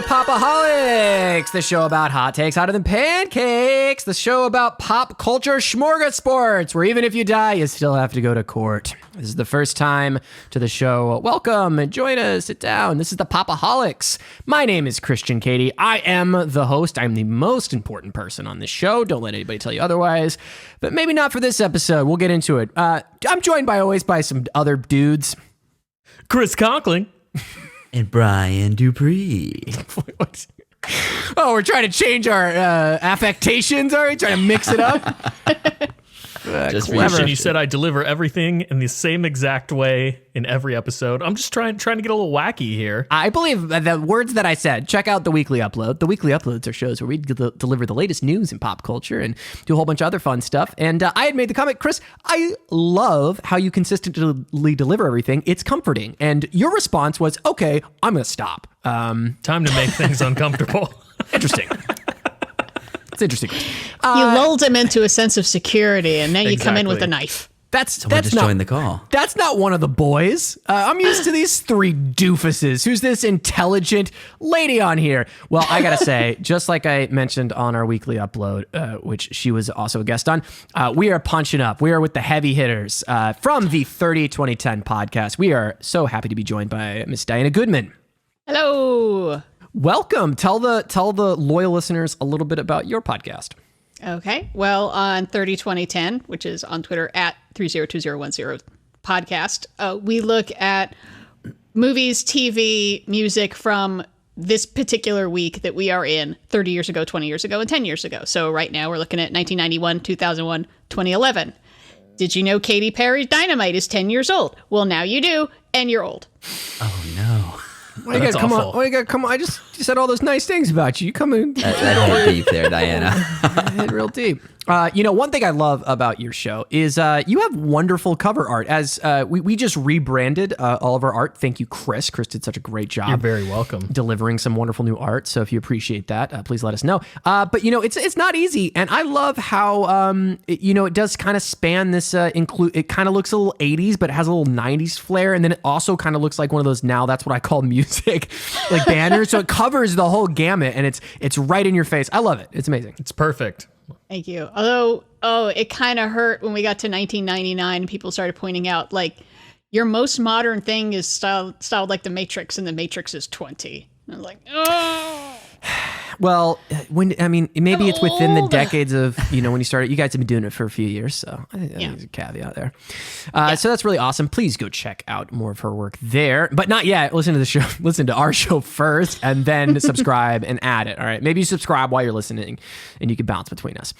Pop-O-Holics, the show about hot takes hotter than pancakes, the show about pop culture smorgasbords, where even if you die, you still have to go to court. This is the first time to the show. Welcome, join us, sit down. This is the Pop-O-Holics. My name is Christian Katie. I am the host. I'm the most important person on this show. Don't let anybody tell you otherwise, but maybe not for this episode. We'll get into it. I'm joined always by some other dudes. Chris Conkling. And Brian Dupree. Oh, we're trying to change our affectations, are we? Trying to mix it up? Just Christian, you said I deliver everything in the same exact way in every episode. I'm just trying to get a little wacky here. I believe the words that I said. Check out the weekly upload. The weekly uploads are shows where we deliver the latest news in pop culture and do a whole bunch of other fun stuff. And I had made the comment, Chris, I love how you consistently deliver everything. It's comforting. And your response was, okay, I'm going to stop. Time to make things uncomfortable. Interesting. It's interesting. You lulled him into a sense of security, and now you come in with a knife. That's just not join the call. That's not one of the boys. I'm used to these three doofuses. Who's this intelligent lady on here? Well, I gotta say, just like I mentioned on our weekly upload, which she was also a guest on, we are punching up. We are with the heavy hitters from the 30-2010 podcast. We are so happy to be joined by Miss Diana Goodman. Hello. Welcome. Tell the loyal listeners a little bit about your podcast. Okay. Well, on 30-2010, which is on Twitter at 302010 podcast, we look at movies, TV, music from this particular week that we are in 30 years ago, 20 years ago, and 10 years ago. So right now we're looking at 1991, 2001, 2011. Did you know Katy Perry's Dynamite is 10 years old? Well, now you do, and you're old. Oh, no. Why you gotta come on? Why you gotta come on? I just said all those nice things about you. You come in. That hit deep there, Diana. Hit real deep. One thing I love about your show is you have wonderful cover art. As we just rebranded all of our art. Thank you, Chris. Chris did such a great job. You're very welcome. Delivering some wonderful new art. So if you appreciate that, please let us know. But it's not easy, and I love how it does kind of span this. It kind of looks a little 80s, but it has a little 90s flair, and then it also kind of looks like one of those now that's what I call music like banners. So it covers the whole gamut, and it's right in your face. I love it. It's amazing. It's perfect. Thank you. Although, it kind of hurt when we got to 1999 and people started pointing out, like, your most modern thing is styled like The Matrix, and The Matrix is 20. And I'm like, oh. Well, maybe it's within the decades of, when you started. You guys have been doing it for a few years, so I think there's a caveat there. So that's really awesome. Please go check out more of her work there, but not yet. Listen to the show. Listen to our show first, and then subscribe and add it. All right. Maybe you subscribe while you're listening, and you can bounce between us.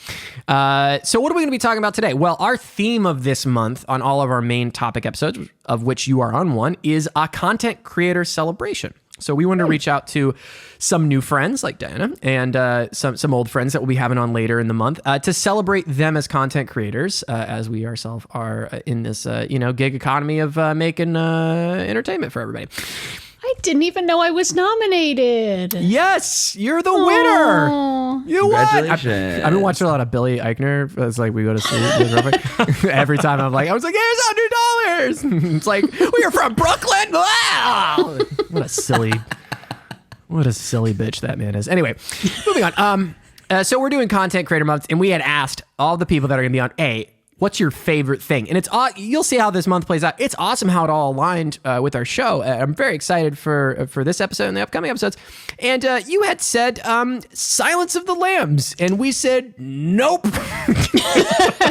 So what are we going to be talking about today? Well, our theme of this month on all of our main topic episodes, of which you are on one, is a content creator celebration. So we wanted to reach out to some new friends like Diana and some old friends that we'll be having on later in the month to celebrate them as content creators, as we ourselves are in this gig economy of making entertainment for everybody. I didn't even know I was nominated. Yes, you're the winner. Aww. You won. Congratulations. I've been watching a lot of Billy Eichner. It's like we go to sleep. Every time I was like, here's $100. It's like, you're from Brooklyn. Wow. What a silly bitch that man is. Anyway, moving on. So we're doing Content Creator Month, and we had asked all the people that are going to be on, what's your favorite thing? And you'll see how this month plays out. It's awesome how it all aligned with our show. I'm very excited for this episode and the upcoming episodes. And you had said Silence of the Lambs, and we said nope.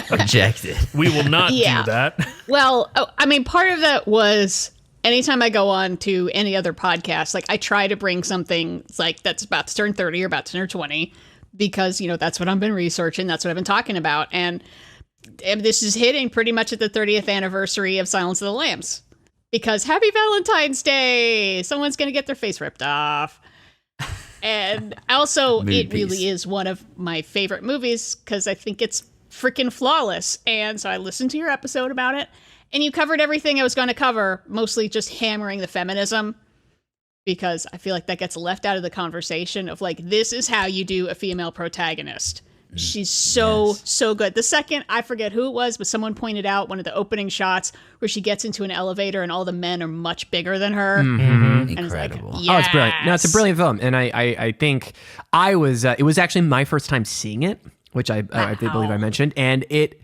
Rejected. We will not do that. Well, part of that was anytime I go on to any other podcast, like I try to bring something like that's about to turn 30 or about to turn 20, because that's what I've been researching. That's what I've been talking about. And this is hitting pretty much at the 30th anniversary of Silence of the Lambs, because Happy Valentine's Day! Someone's going to get their face ripped off. And also, it really is one of my favorite movies because I think it's freaking flawless. And so I listened to your episode about it, and you covered everything I was going to cover, mostly just hammering the feminism, because I feel like that gets left out of the conversation of like, this is how you do a female protagonist. She's so good. The second, I forget who it was, but someone pointed out one of the opening shots where she gets into an elevator and all the men are much bigger than her. And Incredible. It's like, Oh, it's brilliant. No, it's a yes. brilliant film. And I think I was, it was actually my first time seeing it, which I believe I mentioned. And it,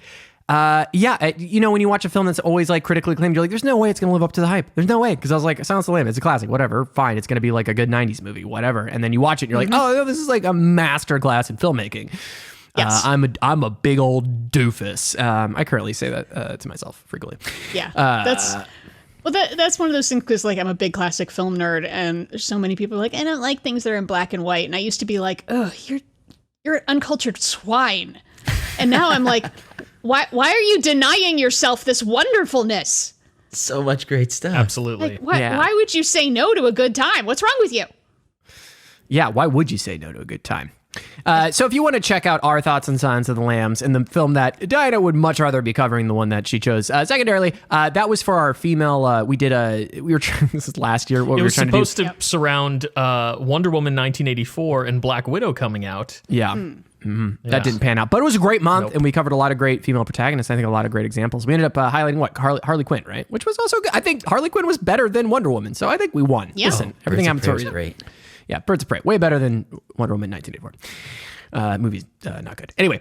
when you watch a film that's always like critically acclaimed, you're like, there's no way it's going to live up to the hype. There's no way. Because I was like, Silence of the Lambs, it's a classic, whatever, fine. It's going to be like a good 90s movie, whatever. And then you watch it and you're like, oh, this is like a master class in filmmaking. Yes. I'm a big old doofus. I currently say that to myself frequently. Yeah, that's one of those things because like I'm a big classic film nerd, and there's so many people like I don't like things that are in black and white, and I used to be like, oh, you're an uncultured swine, and now I'm like, why are you denying yourself this wonderfulness? So much great stuff. Absolutely. Like, why would you say no to a good time? What's wrong with you? Yeah, why would you say no to a good time? So if you want to check out our thoughts on Silence of the Lambs and the film that Diana would much rather be covering, the one that she chose, secondarily, that was for our female. We were trying, this is last year. What It we were was trying to do. supposed to surround Wonder Woman 1984 and Black Widow coming out. Yeah. That didn't pan out, but it was a great month, and we covered a lot of great female protagonists. I think a lot of great examples. We ended up highlighting Harley Quinn, right? Which was also good. I think Harley Quinn was better than Wonder Woman, so I think we won. Yeah. Listen, everything happens for a Birds reason. of Prey was great. Yeah, Birds of Prey, way better than Wonder Woman 1984. Movie's not good. Anyway,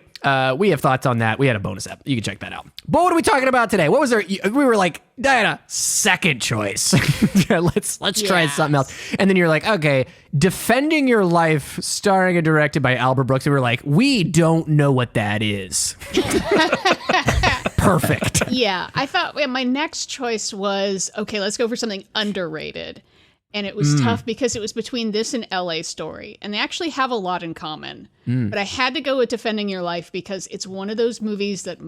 we have thoughts on that. We had a bonus app. You can check that out. But what are we talking about today? What was there? We were like, Diana, second choice. let's try something else. And then you're like, okay, Defending Your Life, starring and directed by Albert Brooks. And we're like, we don't know what that is. Perfect. Yeah, I thought my next choice was okay. Let's go for something underrated. And it was tough because it was between this and LA Story. And they actually have a lot in common. But I had to go with Defending Your Life because it's one of those movies that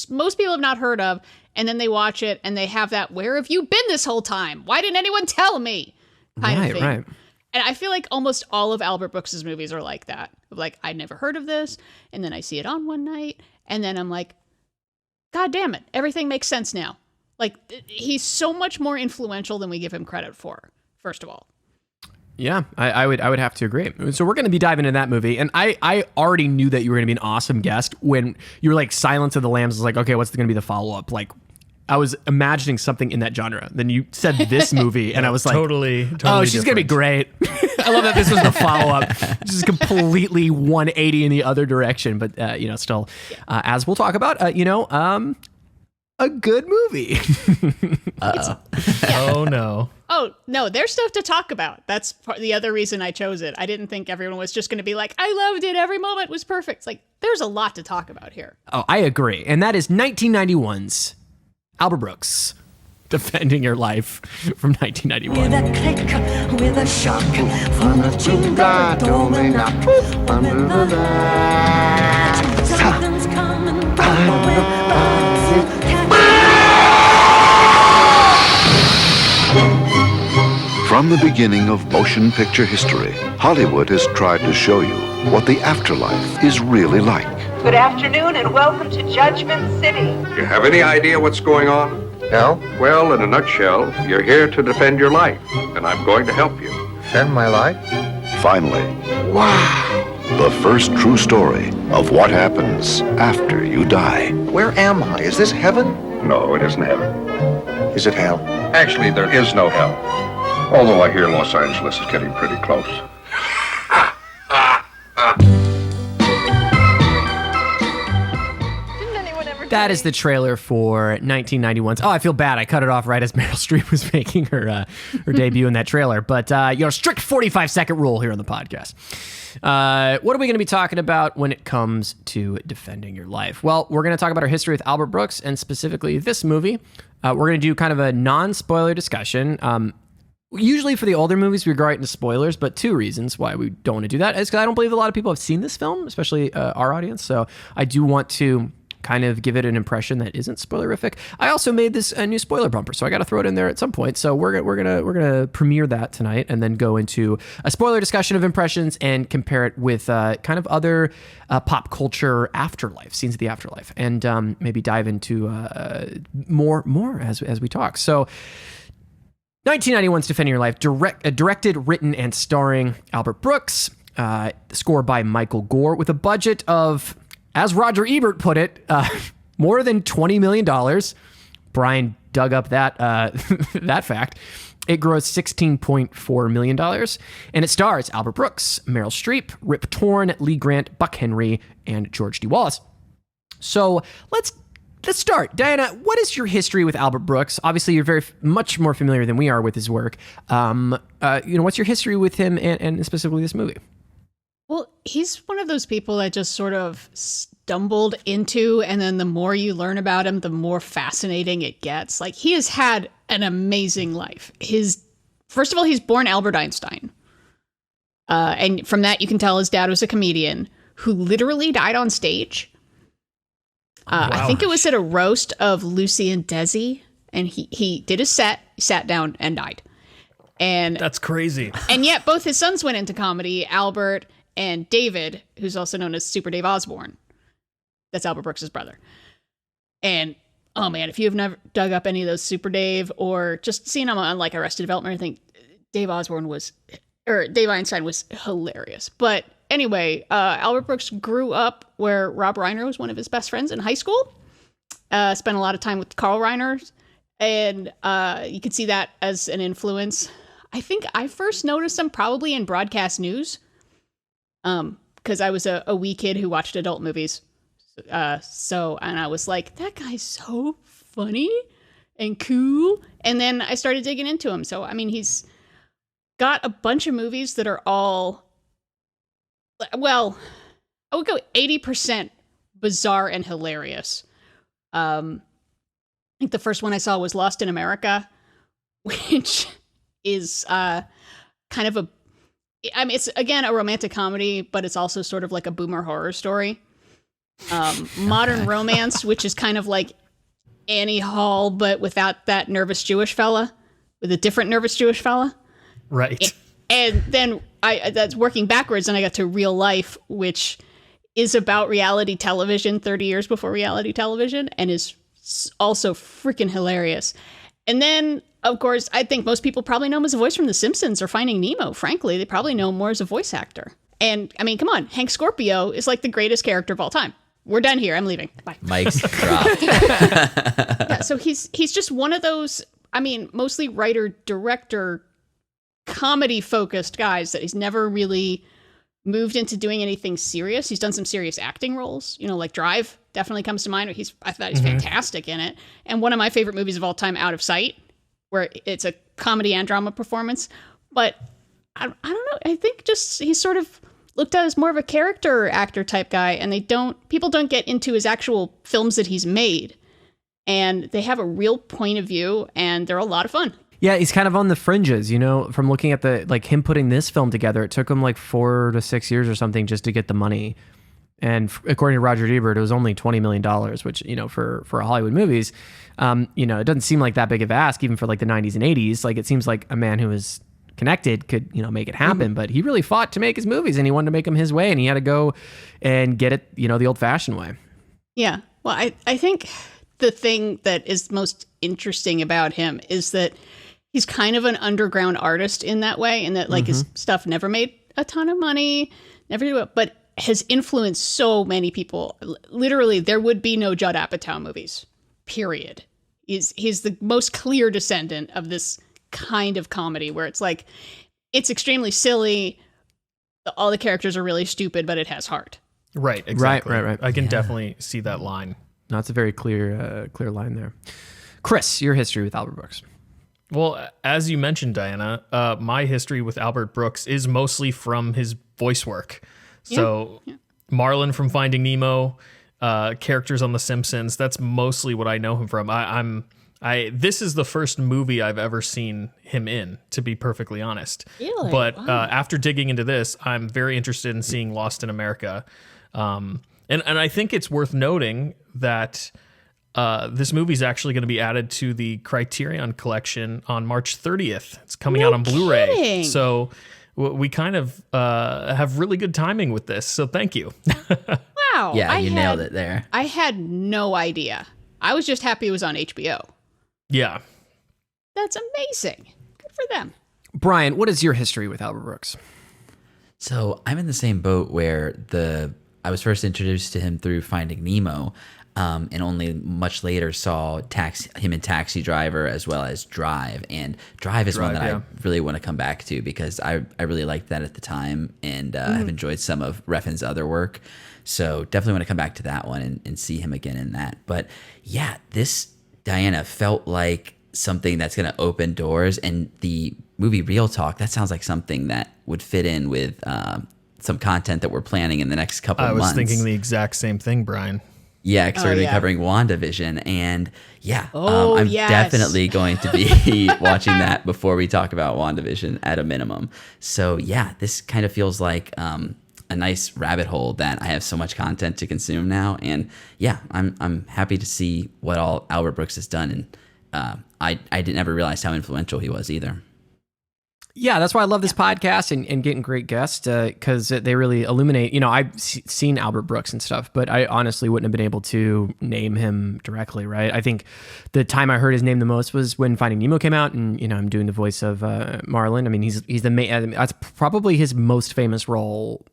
most people have not heard of. And then they watch it and they have that, where have you been this whole time? Why didn't anyone tell me? Kind of thing. Right. And I feel like almost all of Albert Brooks' movies are like that. Like, I'd never heard of this. And then I see it on one night. And then I'm like, God damn it. Everything makes sense now. Like, he's so much more influential than we give him credit for. First of all. Yeah, I would have to agree. So we're going to be diving into that movie. And I already knew that you were going to be an awesome guest when you were like Silence of the Lambs. I was like, okay, what's going to be the follow-up? Like, I was imagining something in that genre. Then you said this movie, and I was like, totally oh, she's going to be great. I love that this was the follow-up. Just completely 180 in the other direction. But, still, as we'll talk about, a good movie. Oh, no. Oh, no, there's stuff to talk about. That's the other reason I chose it. I didn't think everyone was just going to be like, I loved it. Every moment was perfect. It's like, there's a lot to talk about here. Oh, I agree. And that is 1991's Albert Brooks, Defending Your Life from 1991. With a click, with a shock, from a tinga domina, under that. Something's coming, From the beginning of motion picture history, Hollywood has tried to show you what the afterlife is really like. Good afternoon and welcome to Judgment City. You have any idea what's going on? No? Well, in a nutshell, you're here to defend your life, and I'm going to help you. Defend my life? Finally, wow, the first true story of what happens after you die. Where am I? Is this heaven? No, it isn't heaven. Is it hell? Actually, there is no hell. Although I hear Los Angeles is getting pretty close. That is the trailer for 1991's. Oh, I feel bad. I cut it off right as Meryl Streep was making her debut in that trailer. But, strict 45-second rule here on the podcast. What are we going to be talking about when it comes to Defending Your Life? Well, we're going to talk about our history with Albert Brooks and specifically this movie. We're going to do kind of a non-spoiler discussion. Usually for the older movies, we go right into spoilers, but two reasons why we don't want to do that is because I don't believe a lot of people have seen this film, especially our audience. So I do want to kind of give it an impression that isn't spoilerific. I also made this a new spoiler bumper, so I got to throw it in there at some point. So we're gonna premiere that tonight, and then go into a spoiler discussion of impressions and compare it with kind of other pop culture afterlife scenes of the afterlife, and maybe dive into more as we talk. So 1991's Defending Your Life, directed, written, and starring Albert Brooks. Score by Michael Gore with a budget of, as Roger Ebert put it, more than $20 million. Brian dug up that that fact. It grossed $16.4 million, and it stars Albert Brooks, Meryl Streep, Rip Torn, Lee Grant, Buck Henry, and George D. Wallace. So let's start. Diana, what is your history with Albert Brooks? Obviously, you're much more familiar than we are with his work. What's your history with him and specifically this movie? Well, he's one of those people that just sort of stumbled into, and then the more you learn about him, the more fascinating it gets. Like, he has had an amazing life. First of all, he's born Albert Einstein. And from that, you can tell his dad was a comedian who literally died on stage. Wow. I think it was at a roast of Lucy and Desi, and he did a set, sat down, and died. And that's crazy. And yet both his sons went into comedy, Albert and David, who's also known as Super Dave Osborne. That's Albert Brooks' brother. And oh man, if you have never dug up any of those Super Dave or just seen him on like Arrested Development, I think Dave Einstein was hilarious. But anyway, Albert Brooks grew up where Rob Reiner was one of his best friends in high school. Spent a lot of time with Carl Reiner. And you could see that as an influence. I think I first noticed him probably in broadcast news. Because I was a wee kid who watched adult movies. And I was like, that guy's so funny and cool. And then I started digging into him. So, I mean, he's got a bunch of movies that are all, well, I would go 80% bizarre and hilarious. I think the first one I saw was Lost in America, which is kind of it's again a romantic comedy, but it's also sort of like a boomer horror story. Modern Romance, which is kind of like Annie Hall, but without that nervous Jewish fella, with a different nervous Jewish fella. Right. And then that's working backwards, and I got to Real Life, which is about reality television 30 years before reality television, and is also freaking hilarious. And then, of course, I think most people probably know him as a voice from The Simpsons or Finding Nemo. Frankly, they probably know him more as a voice actor. And, I mean, come on, Hank Scorpio is like the greatest character of all time. We're done here. I'm leaving. Bye. Mike's dropped. Yeah, so he's just one of those, I mean, mostly writer, director, comedy-focused guys that he's never really moved into doing anything serious. He's done some serious acting roles, like Drive definitely comes to mind. I thought he's fantastic in it. And one of my favorite movies of all time, Out of Sight, where it's a comedy and drama performance. But I don't know. I think just he's sort of looked at as more of a character actor type guy, and people don't get into his actual films that he's made. And they have a real point of view, and they're a lot of fun. Yeah, he's kind of on the fringes, from looking at him putting this film together. It took him like 4 to 6 years or something just to get the money. And according to Roger Ebert, it was only $20 million, which, for Hollywood movies, it doesn't seem like that big of an ask, even for like the 90s and 80s. Like, it seems like a man who is connected could, make it happen. But he really fought to make his movies, and he wanted to make them his way, and he had to go and get it, the old-fashioned way. Yeah. Well, I think the thing that is most interesting about him is that he's kind of an underground artist in that way, and that his stuff never made a ton of money, never do it, but has influenced so many people. Literally, there would be no Judd Apatow movies, period. He's the most clear descendant of this kind of comedy where it's like, it's extremely silly, all the characters are really stupid, but it has heart. Right, exactly. Right. I can definitely see that line. No, it's a very clear line there. Chris, your history with Albert Brooks. Well, as you mentioned, Diana, my history with Albert Brooks is mostly from his voice work. So Marlin from Finding Nemo, characters on The Simpsons, that's mostly what I know him from. This is the first movie I've ever seen him in, to be perfectly honest. Really? But after digging into this, I'm very interested in seeing Lost in America. And I think it's worth noting that this movie is actually going to be added to the Criterion Collection on March 30th. It's coming out on Blu-ray. Kidding. So we kind of have really good timing with this. So thank you. Wow. Yeah, you nailed it there. I had no idea. I was just happy it was on HBO. Yeah. That's amazing. Good for them. Brian, what is your history with Albert Brooks? So I'm in the same boat where I was first introduced to him through Finding Nemo, and only much later saw him in Taxi Driver as well as Drive. And Drive is one that I really want to come back to because I really liked that at the time and have enjoyed some of Refn's other work. So definitely want to come back to that one and see him again in that. But yeah, this Diana felt like something that's going to open doors, and the movie Real Talk, that sounds like something that would fit in with some content that we're planning in the next couple of months. I was thinking the exact same thing, Brian. Yeah, because we're going to be covering WandaVision, and I'm definitely going to be watching that before we talk about WandaVision at a minimum. So yeah, this kind of feels like a nice rabbit hole that I have so much content to consume now, and yeah, I'm happy to see what all Albert Brooks has done, and I didn't ever realize how influential he was either. Yeah, that's why I love this podcast and getting great guests because they really illuminate. You know, I've seen Albert Brooks and stuff, but I honestly wouldn't have been able to name him directly, right? I think the time I heard his name the most was when Finding Nemo came out, and you know, I'm doing the voice of Marlin. I mean, he's the main. That's probably his most famous role.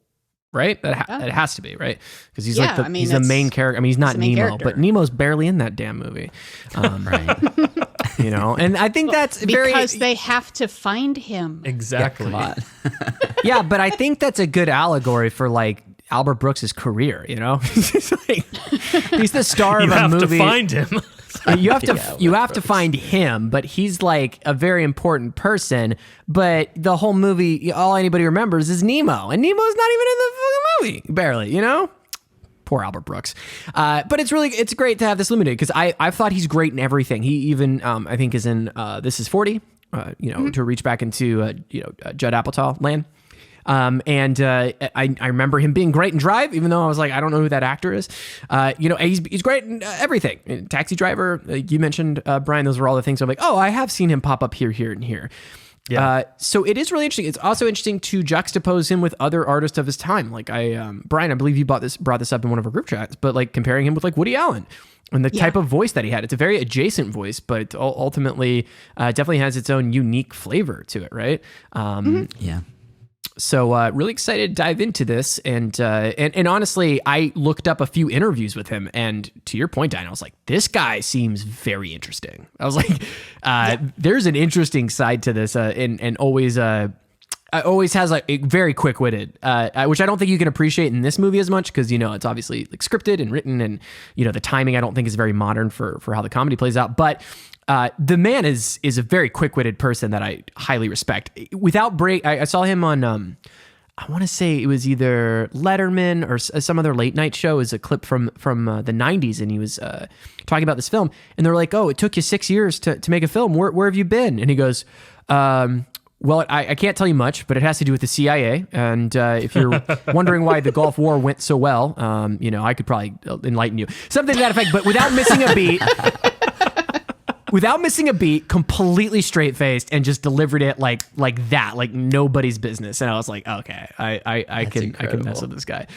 Right? It has to be, right? Because he's he's the main character. I mean, he's not Nemo, but Nemo's barely in that damn movie. Right. You know, and I think that's because they have to find him. Exactly. Yeah, but I think that's a good allegory for like Albert Brooks's career, you know? He's the star of a movie. You have to find him. You have to find him, but he's like a very important person. But the whole movie, all anybody remembers is Nemo, and Nemo's not even in the fucking movie, barely. You know, poor Albert Brooks. But it's great to have this illuminated because I've thought he's great in everything. He even I think is in This Is 40. To reach back into Judd Apatow land. I remember him being great in Drive, even though I was like, I don't know who that actor is. He's great in everything. In Taxi Driver, you mentioned, Brian, those were all the things I'm like, oh, I have seen him pop up here, and here. Yeah. So it is really interesting. It's also interesting to juxtapose him with other artists of his time. Like Brian, I believe you brought this up in one of our group chats, but like comparing him with like Woody Allen and the type of voice that he had. It's a very adjacent voice, but ultimately definitely has its own unique flavor to it, right? Yeah. So really excited to dive into this, and honestly, I looked up a few interviews with him, and to your point, Diana, I was like, this guy seems very interesting. I was like, there's an interesting side to this, and always has like a very quick-witted, which I don't think you can appreciate in this movie as much because it's obviously like scripted and written, and the timing I don't think is very modern for how the comedy plays out, but. The man is a very quick-witted person that I highly respect. Without break, I saw him on, I want to say it was either Letterman or some other late night show. It was a clip from the 90s, and he was talking about this film. And they're like, "Oh, it took you 6 years to make a film. Where have you been?" And he goes, "Well, I can't tell you much, but it has to do with the CIA. And if you're wondering why the Gulf War went so well, I could probably enlighten you." Something to that effect, but without missing a beat. Without missing a beat, completely straight-faced, and just delivered it like that, like nobody's business. And I was like, okay, I can mess with this guy.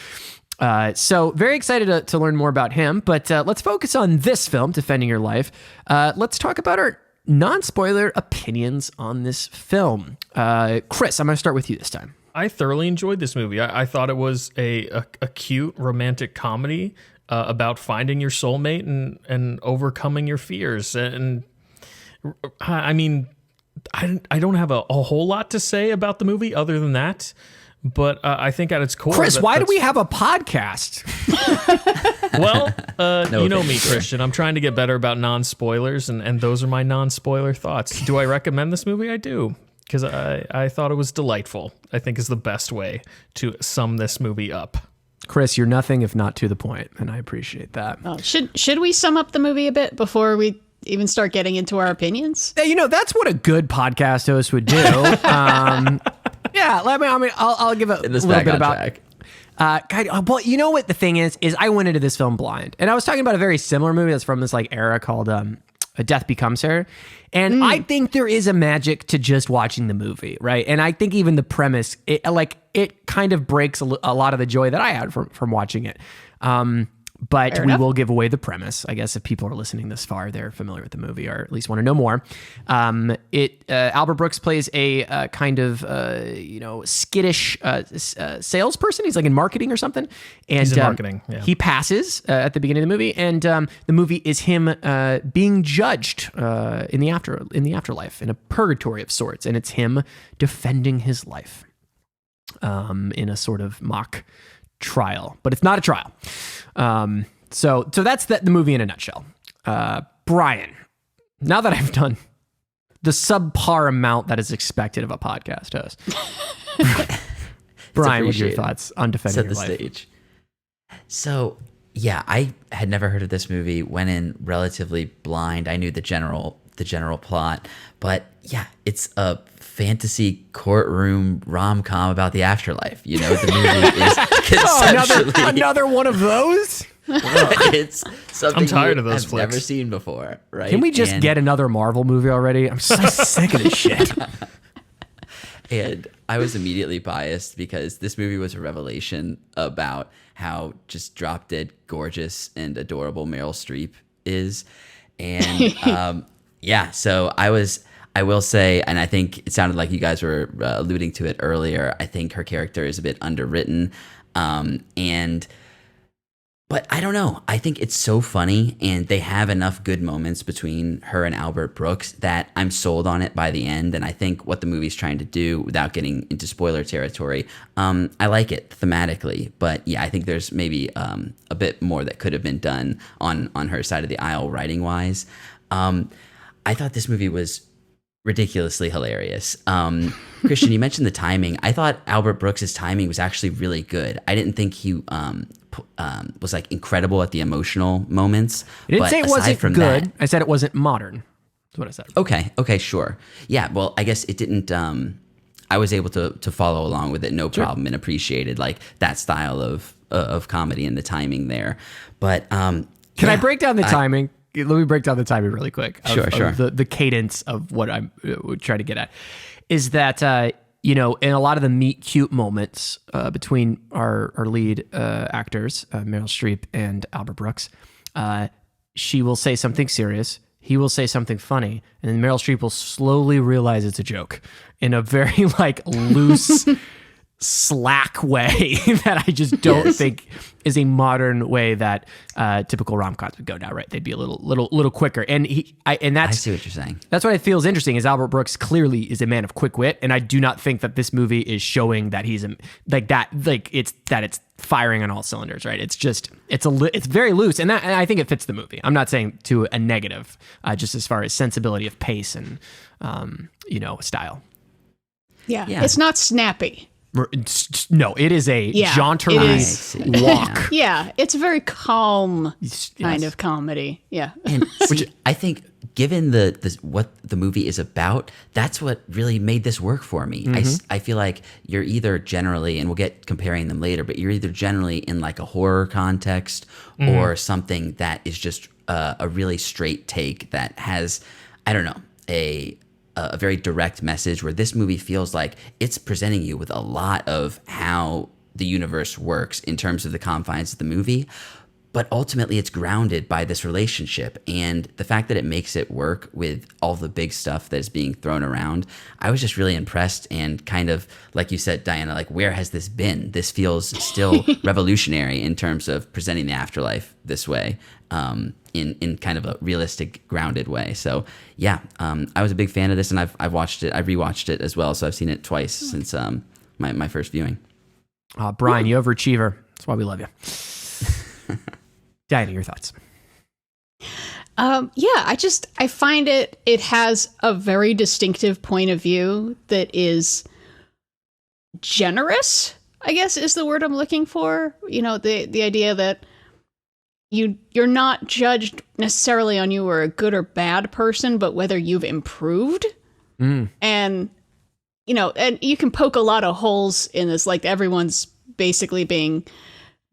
So very excited to learn more about him. But let's focus on this film, Defending Your Life. Let's talk about our non-spoiler opinions on this film. Chris, I'm going to start with you this time. I thoroughly enjoyed this movie. I thought it was a cute romantic comedy about finding your soulmate and overcoming your fears. And I mean, I don't have a whole lot to say about the movie other than that. But I think at its core, Chris, why do we have a podcast? Well, you know me, Christian. I'm trying to get better about non-spoilers, and those are my non-spoiler thoughts. Do I recommend this movie? I do, because I thought it was delightful. I think is the best way to sum this movie up. Chris, you're nothing if not to the point, and I appreciate that. Oh, should we sum up the movie a bit before we even start getting into our opinions? That's what a good podcast host would do. Yeah, I'll give a little bit about. Well, you know what the thing is I went into this film blind, and I was talking about a very similar movie that's from this like era called A Death Becomes Her, and I think there is a magic to just watching the movie, right? And I think even the premise, it kind of breaks a lot of the joy that I had from watching it. But Fair we enough. will give away the premise. I guess if people are listening this far, they're familiar with the movie or at least want to know more. Albert Brooks plays a kind of skittish salesperson. He's like in marketing or something. And He's in marketing. Yeah. he passes at the beginning of the movie, and the movie is him being judged in the afterlife, in a purgatory of sorts, and it's him defending his life in a sort of mock trial, but it's not a trial. So that's the movie in a nutshell. Brian, now that I've done the subpar amount that is expected of a podcast host, Brian, what are your thoughts on defending your life? Set the stage. So yeah, I had never heard of this movie. Went in relatively blind. I knew the general plot, but yeah, it's a fantasy courtroom rom-com about the afterlife. You know, the movie is conceptually another one of those. It's something I'm tired of those I've flicks. never seen before. Right? Can we just get another Marvel movie already? I'm so sick of this shit. And I was immediately biased because this movie was a revelation about how just drop dead gorgeous and adorable Meryl Streep is. And yeah, so I will say, and I think it sounded like you guys were alluding to it earlier, I think her character is a bit underwritten. But I don't know. I think it's so funny, and they have enough good moments between her and Albert Brooks that I'm sold on it by the end. And I think what the movie's trying to do, without getting into spoiler territory, I like it thematically. But yeah, I think there's maybe a bit more that could have been done on her side of the aisle writing wise. I thought this movie was ridiculously hilarious. Christian, you mentioned the timing. I thought Albert Brooks' timing was actually really good. I didn't think he was like incredible at the emotional moments. I didn't say it wasn't from good. That, I said it wasn't modern. That's what I said. Okay, sure. Yeah, well, I guess it didn't. I was able to follow along with it, no problem, and appreciated like that style of comedy and the timing there. But can I break down the timing? Let me break down the timing really quick. Sure. The cadence of what I'm trying to get at is that, in a lot of the meet cute moments between our lead actors, Meryl Streep and Albert Brooks, she will say something serious. He will say something funny. And then Meryl Streep will slowly realize it's a joke in a very like loose, slack way that I just don't think is a modern way that typical rom-coms would go down. Right? They'd be a little quicker. And I see what you're saying. That's what I feel is interesting. Is Albert Brooks clearly is a man of quick wit, and I do not think that this movie is showing that he's it's firing on all cylinders. Right? It's just it's very loose, and I think it fits the movie. I'm not saying to a negative, just as far as sensibility of pace and style. Yeah, it's not snappy. No, it is a jauntery walk. Yeah, it's a very calm kind of comedy. Yeah. And which I think, given what the movie is about, that's what really made this work for me. Mm-hmm. I feel like you're either generally, and we'll get comparing them later, but you're either generally in like a horror context or something that is just a really straight take that has, I don't know, a very direct message, where this movie feels like it's presenting you with a lot of how the universe works in terms of the confines of the movie, but ultimately it's grounded by this relationship. And the fact that it makes it work with all the big stuff that is being thrown around, I was just really impressed. And kind of like you said, Diana, like, where has this been? This feels still revolutionary in terms of presenting the afterlife this way, in kind of a realistic, grounded way. So yeah, I was a big fan of this, and I've watched it. I've rewatched it as well, so I've seen it twice since my first viewing. Brian, you overachiever. That's why we love you. Diana, your thoughts? I find it has a very distinctive point of view that is generous, I guess is the word I'm looking for. The idea that you're not judged necessarily on you were a good or bad person, but whether you've improved. And, and you can poke a lot of holes in this, like everyone's basically being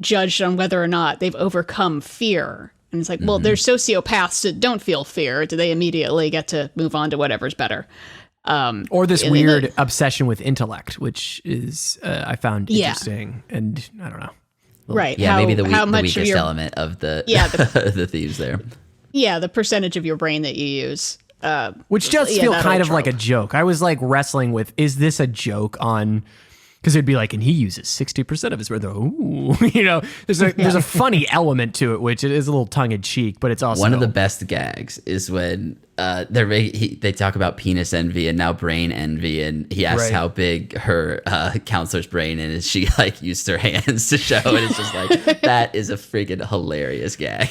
judged on whether or not they've overcome fear. And it's like, well, there's sociopaths that don't feel fear. Do they immediately get to move on to whatever's better? Or this weird obsession with intellect, which is, I found interesting. And I don't know. Right. Yeah, maybe the how much weakest of your, element of the the themes there. Yeah, the percentage of your brain that you use. Which does feel kind of like a joke. I was like wrestling with, is this a joke on, because it'd be like, and he uses 60% of his brain. Ooh, there's a funny element to it, which it is a little tongue in cheek, but it's also one of the best gags is when they talk about penis envy and now brain envy, and he asks how big her counselor's brain is, and she like used her hands to show, and it's just like that is a freaking hilarious gag.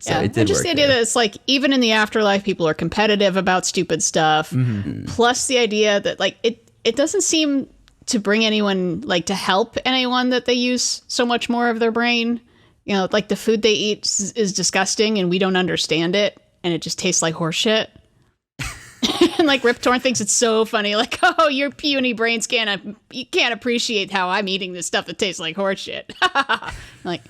So it did just work the idea there. that it's like even in the afterlife, people are competitive about stupid stuff. Plus the idea that like it doesn't seem to bring anyone, like to help anyone, that they use so much more of their brain. Like the food they eat is disgusting and we don't understand it, and it just tastes like horse shit. And like Rip Torn thinks it's so funny, like, oh, your puny brains you can't appreciate how I'm eating this stuff that tastes like horse shit. Like,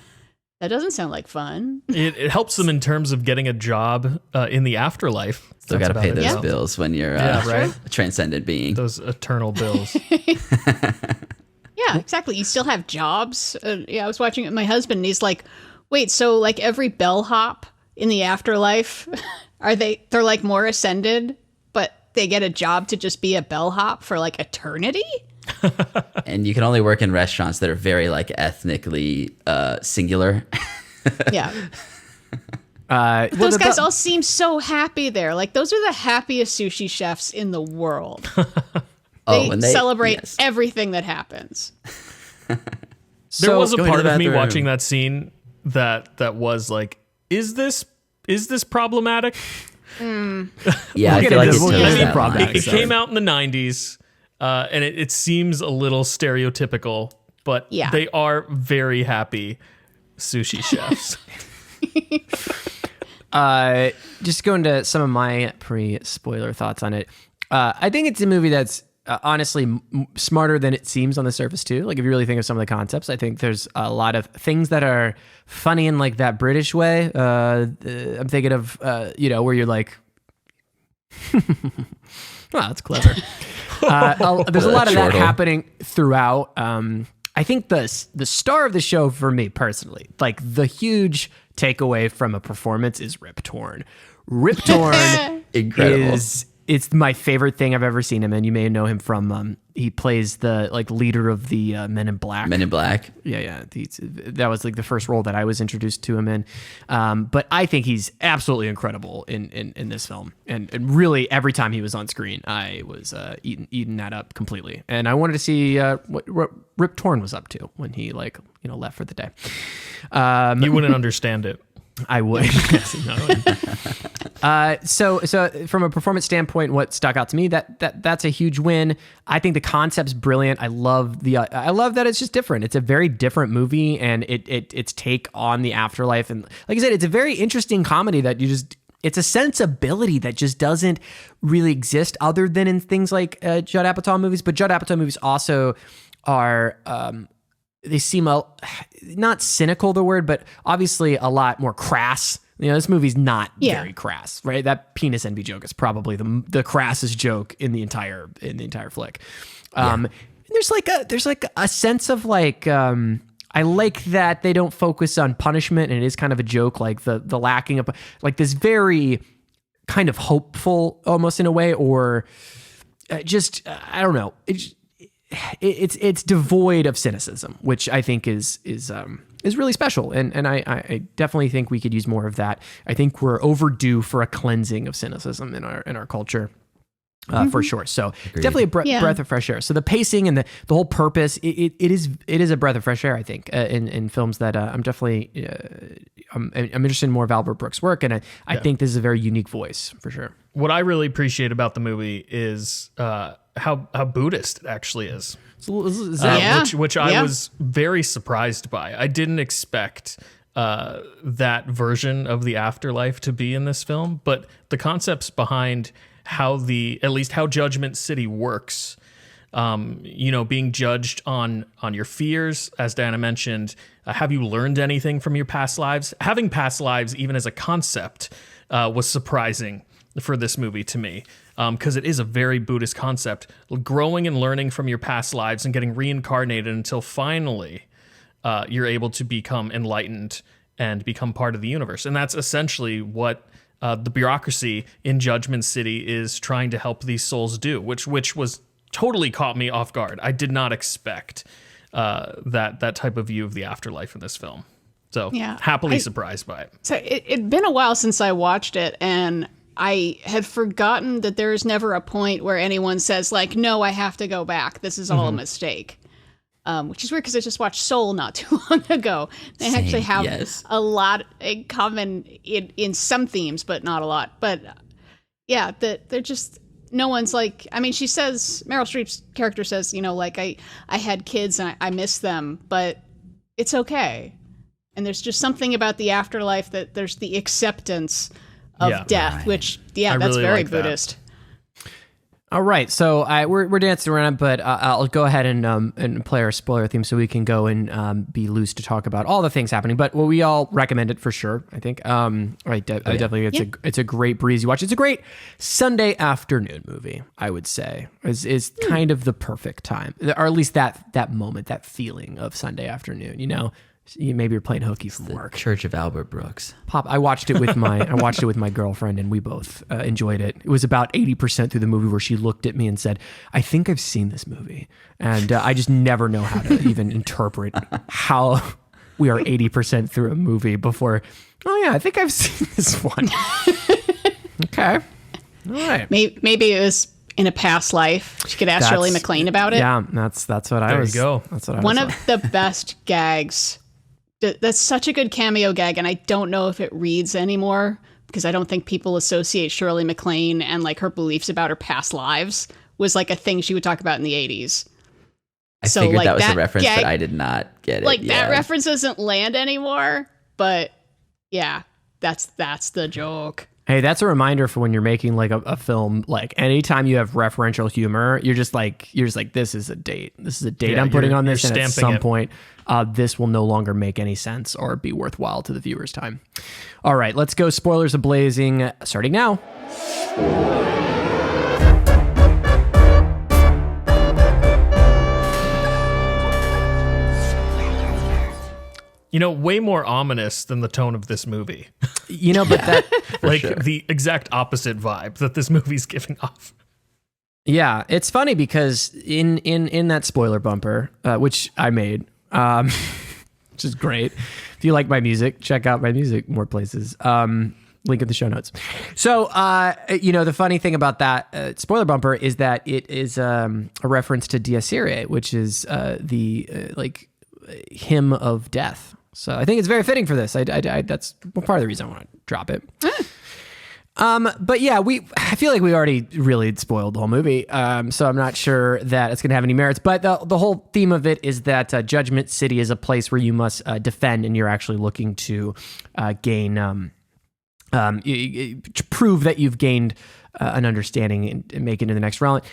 that doesn't sound like fun. It helps them in terms of getting a job in the afterlife. Still got to pay those Yeah. bills when you're a transcendent being. Those eternal bills. Yeah, exactly. You still have jobs. I was watching it with my husband, and he's like, wait, so like every bellhop in the afterlife, they're like more ascended, but they get a job to just be a bellhop for like eternity? And you can only work in restaurants that are very like ethnically singular. Yeah. Those guys all seem so happy there. Like, those are the happiest sushi chefs in the world. They celebrate everything that happens. There was a going to part the of me bathroom. watching that scene that was like, is this problematic? Yeah, I feel like it we'll toes get into that problematic line. It came out in the 90s, and it seems a little stereotypical, but Yeah. they are very happy sushi chefs. Just going to some of my pre-spoiler thoughts on it. I think it's a movie that's honestly smarter than it seems on the surface too. Like if you really think of some of the concepts, I think there's a lot of things that are funny in like that British way. I'm thinking of where you're like, wow, that's clever. There's a lot of that Chortle. happening throughout. I think the star of the show for me personally, like the huge takeaway from a performance, is Rip Torn. Rip Torn Incredible. It's my favorite thing I've ever seen him in. You may know him from he plays the like leader of the Men in Black. Men in Black. Yeah. That was like the first role that I was introduced to him in. But I think he's absolutely incredible in this film. And really, every time he was on screen, I was eating that up completely. And I wanted to see what Rip Torn was up to when he left for the day. You wouldn't understand it. I would. Yes, no. So from a performance standpoint, what stuck out to me, that's a huge win. I think the concept's brilliant. I love that it's just different. It's a very different movie, and its take on the afterlife, and like I said, it's a very interesting comedy that it's a sensibility that just doesn't really exist other than in things like Judd Apatow movies. But Judd Apatow movies also are they seem not cynical, the word, but obviously a lot more crass. This movie's not very crass, right? That penis envy joke is probably the crassest joke in the entire flick. There's like a sense of like I like that they don't focus on punishment, and it is kind of a joke, like the lacking of like this very kind of hopeful almost in a way, or just I don't know. It's devoid of cynicism, which I think is really special, and I definitely think we could use more of that. I think we're overdue for a cleansing of cynicism in our culture, for sure. So definitely a breath of fresh air. So the pacing and the whole purpose, it is a breath of fresh air. I think in films that I'm definitely I'm interested in more of Albert Brooks' work, and I think this is a very unique voice for sure. What I really appreciate about the movie is how Buddhist it actually is. Which I was very surprised by. I didn't expect that version of the afterlife to be in this film, but the concepts behind how Judgment City works, being judged on your fears, as Diana mentioned, have you learned anything from your past lives? Having past lives, even as a concept, was surprising for this movie to me, because it is a very Buddhist concept, growing and learning from your past lives and getting reincarnated until finally you're able to become enlightened and become part of the universe. And that's essentially what the bureaucracy in Judgment City is trying to help these souls do, which was totally caught me off guard. I did not expect that type of view of the afterlife in this film. So happily surprised by it. So it'd been a while since I watched it, and I had forgotten that there is never a point where anyone says, like, no, I have to go back. This is all a mistake. Which is weird because I just watched Soul not too long ago. They actually have a lot in common in some themes, but not a lot. But yeah, they're just, no one's like, I mean, she says, Meryl Streep's character says, you know, like, I had kids and I miss them, but it's okay. And there's just something about the afterlife that there's the acceptance of death, which, that's really very like Buddhist. All right, so we're dancing around, but I'll go ahead and play our spoiler theme so we can go and be loose to talk about all the things happening. But we all recommend it for sure, I think. Definitely, it's a great breezy watch. It's a great Sunday afternoon movie, I would say. Is kind of the perfect time, or at least that moment, that feeling of Sunday afternoon. You know, maybe you're playing hooky from work. Church of Albert Brooks. I watched it with my girlfriend, and we both enjoyed it. It was about 80% through the movie where she looked at me and said, "I think I've seen this movie," and I just never know how to even interpret how we are 80% through a movie before. Oh yeah, I think I've seen this one. Okay, all right. Maybe it was in a past life. She could ask Shirley MacLaine about it. Yeah, that's what I was. There you go. That's what I was. One of the best gags. That's such a good cameo gag, and I don't know if it reads anymore because I don't think people associate Shirley MacLaine and like her beliefs about her past lives was like a thing she would talk about in the 80s. I figured that was a reference, but I did not get it. Like that reference doesn't land anymore, but yeah, that's the joke. Hey, that's a reminder for when you're making like a film. Like anytime you have referential humor, you're just like, this is a date. This is a date I'm putting on this, and at some point, this will no longer make any sense or be worthwhile to the viewer's time. All right, let's go. Spoilers ablazing, starting now. You know, way more ominous than the tone of this movie. You know, but that like the exact opposite vibe that this movie's giving off. Yeah, it's funny because in that spoiler bumper, which I made, which is great. If you like my music, check out my music more places. Link in the show notes. So, the funny thing about that spoiler bumper is that it is a reference to Dies Irae, which is the hymn of death. So I think it's very fitting for this. That's part of the reason I want to drop it. But yeah, I feel like we already really spoiled the whole movie. So I'm not sure that it's going to have any merits. But the whole theme of it is that Judgment City is a place where you must defend, and you're actually looking to gain, to prove that you've gained an understanding and make it into the next round,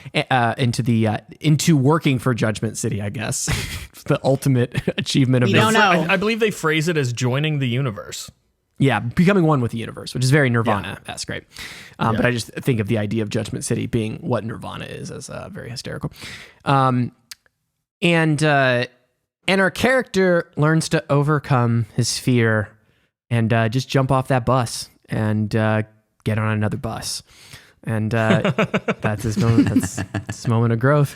into working for Judgment City, I guess. The ultimate achievement of this. Don't know. I believe they phrase it as joining the universe. Yeah, becoming one with the universe, which is very Nirvana-esque, right? But I just think of the idea of Judgment City being what Nirvana is as very hysterical. And our character learns to overcome his fear and just jump off that bus and get on another bus. And that's his moment. That's his moment of growth.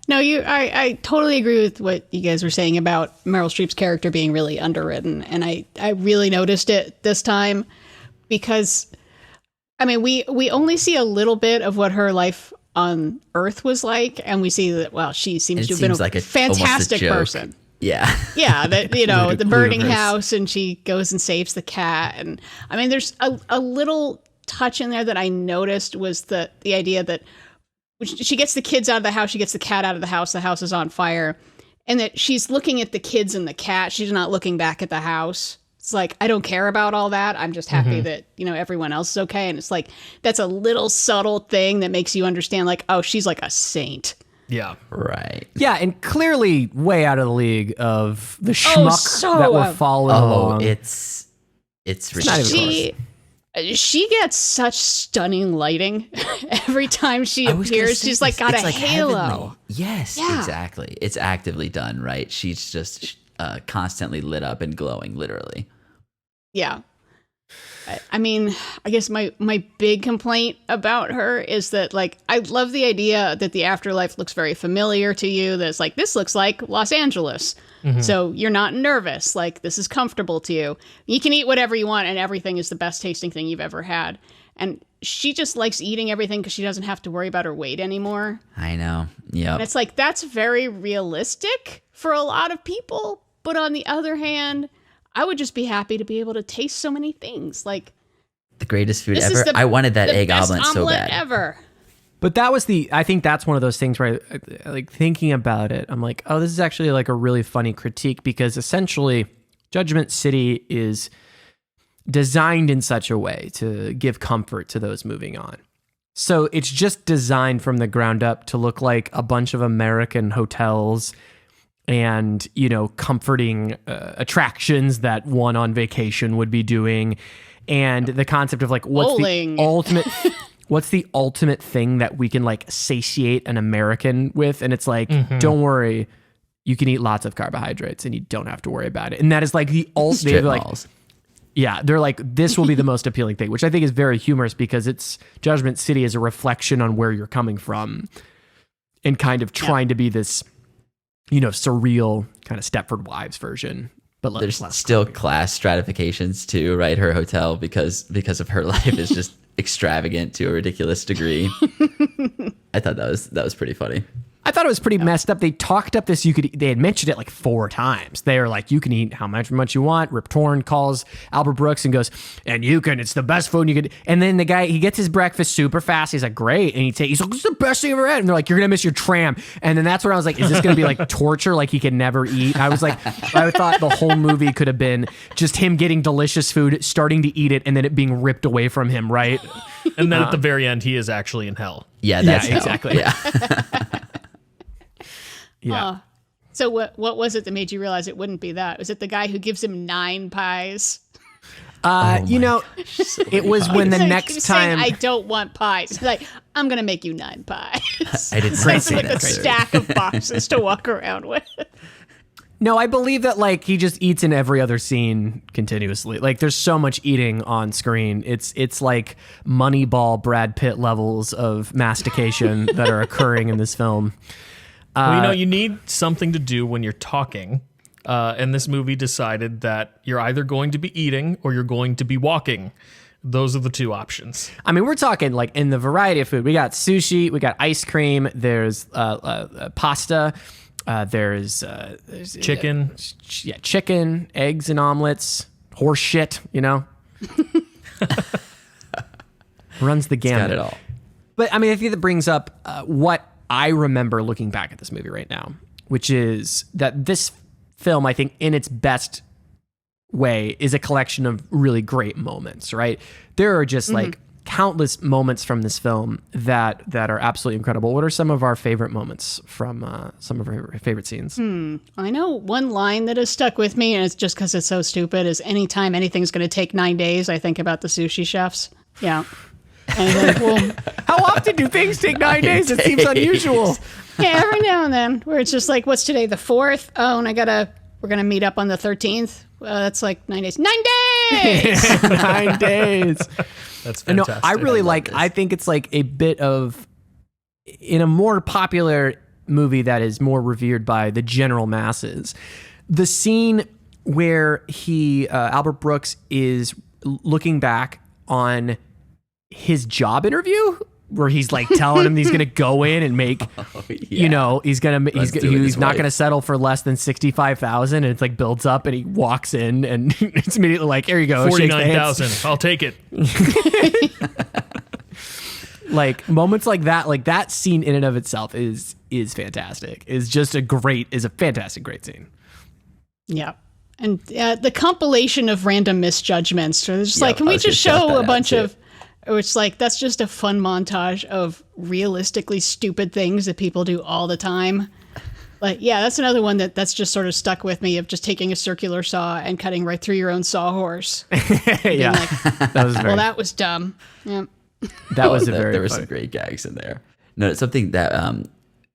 No, I totally agree with what you guys were saying about Meryl Streep's character being really underwritten. And I really noticed it this time because, I mean, we only see a little bit of what her life on Earth was like. And we see that, well, she seems to have been like a fantastic person. Yeah. Yeah. That, the burning house, and she goes and saves the cat. And I mean, there's a little touch in there that I noticed was the idea that she gets the kids out of the house, she gets the cat out of the house is on fire, and that she's looking at the kids and the cat, she's not looking back at the house. It's like, I don't care about all that, I'm just happy that everyone else is okay. And it's like, that's a little subtle thing that makes you understand, like, oh, she's like a saint. Yeah. Right. Yeah, and clearly way out of the league of the schmuck that we're following along. It's ridiculous. She gets such stunning lighting every time she appears. She's like got a halo. Heavenly. Yes, exactly. It's actively done, right? She's just constantly lit up and glowing, literally. Yeah. I mean, I guess my big complaint about her is that, like, I love the idea that the afterlife looks very familiar to you. That's like, this looks like Los Angeles. Mm-hmm. So you're not nervous. Like, this is comfortable to you. You can eat whatever you want and everything is the best tasting thing you've ever had. And she just likes eating everything because she doesn't have to worry about her weight anymore. I know. Yeah. And it's like, that's very realistic for a lot of people. But on the other hand, I would just be happy to be able to taste so many things. Like, the greatest food ever. I wanted that egg omelet so bad. Ever. But that was I think that's one of those things where I, like, thinking about it, I'm like, oh, this is actually like a really funny critique, because essentially Judgment City is designed in such a way to give comfort to those moving on. So it's just designed from the ground up to look like a bunch of American hotels and, you know, comforting attractions that one on vacation would be doing. And the concept of, like, what's the ultimate thing that we can, like, satiate an American with? And it's like, don't worry, you can eat lots of carbohydrates and you don't have to worry about it. And that is like the ultimate, like, yeah, they're like, this will be the most appealing thing, which I think is very humorous, because it's Judgment City is a reflection on where you're coming from and kind of trying to be this, you know, surreal kind of Stepford Wives version. But there's still class stratifications too, right? Her hotel, because of her life, is just extravagant to a ridiculous degree. I thought that was pretty funny. I thought it was pretty messed up. They talked up this. They had mentioned it like 4 times. They were like, you can eat how much you want. Rip Torn calls Albert Brooks and goes, and you can. It's the best food you could. And then the guy, he gets his breakfast super fast. He's like, great. And he's like, it's the best thing I've ever had. And they're like, you're gonna miss your tram. And then that's where I was like, is this gonna be like torture? Like he can never eat. I was like, I thought the whole movie could have been just him getting delicious food, starting to eat it, and then it being ripped away from him, right? And then at the very end, he is actually in hell. Yeah, that's hell. Exactly. Yeah. Yeah. So what was it that made you realize it wouldn't be that? Was it the guy who gives him 9 pies? You know, it was when the next time I don't want pies. He's like, I'm gonna make you 9 pies. I did not say like that. A stack of boxes to walk around with. No, I believe that, like, he just eats in every other scene continuously. Like, there's so much eating on screen. It's like Moneyball Brad Pitt levels of mastication that are occurring in this film. Well, you know, you need something to do when you're talking. And this movie decided that you're either going to be eating or you're going to be walking. Those are the 2 options. I mean, we're talking, like, in the variety of food. We got sushi, we got ice cream, there's pasta, there's chicken. Chicken, eggs and omelets, horse shit, you know? Runs the gamut. Got it all. But, I mean, I think that brings up what I remember looking back at this movie right now, which is that this film, I think, in its best way, is a collection of really great moments, right? There are just like countless moments from this film that are absolutely incredible. What are some of our favorite moments from some of our favorite scenes? I know one line that has stuck with me, and it's just because it's so stupid, is anytime anything's going to take 9 days, I think about the sushi chefs. Yeah. And like, well, how often do things take 9 days? It seems unusual. Yeah, every now and then, where it's just like, what's today, the 4th? Oh, and we're gonna meet up on the 13th. That's like 9 days. 9 days. 9 days. That's fantastic. No, I really like. I think it's like a bit of, in a more popular movie that is more revered by the general masses, the scene where Albert Brooks is looking back on his job interview, where he's like telling him he's going to go in and make, you know, he's not going to settle for less than 65,000, and it's like builds up, and he walks in and it's immediately like, here you go, 49,000. I'll take it. Like moments like that scene in and of itself is fantastic. Is a fantastic, great scene. Yeah. And the compilation of random misjudgments. So it's just like, can we just show a bunch of, it's like, that's just a fun montage of realistically stupid things that people do all the time. But yeah, that's another one that's just sort of stuck with me, of just taking a circular saw and cutting right through your own sawhorse. Yeah, that was very. Well, that was dumb. Yeah. That was a very. There were some great gags in there. No, it's something that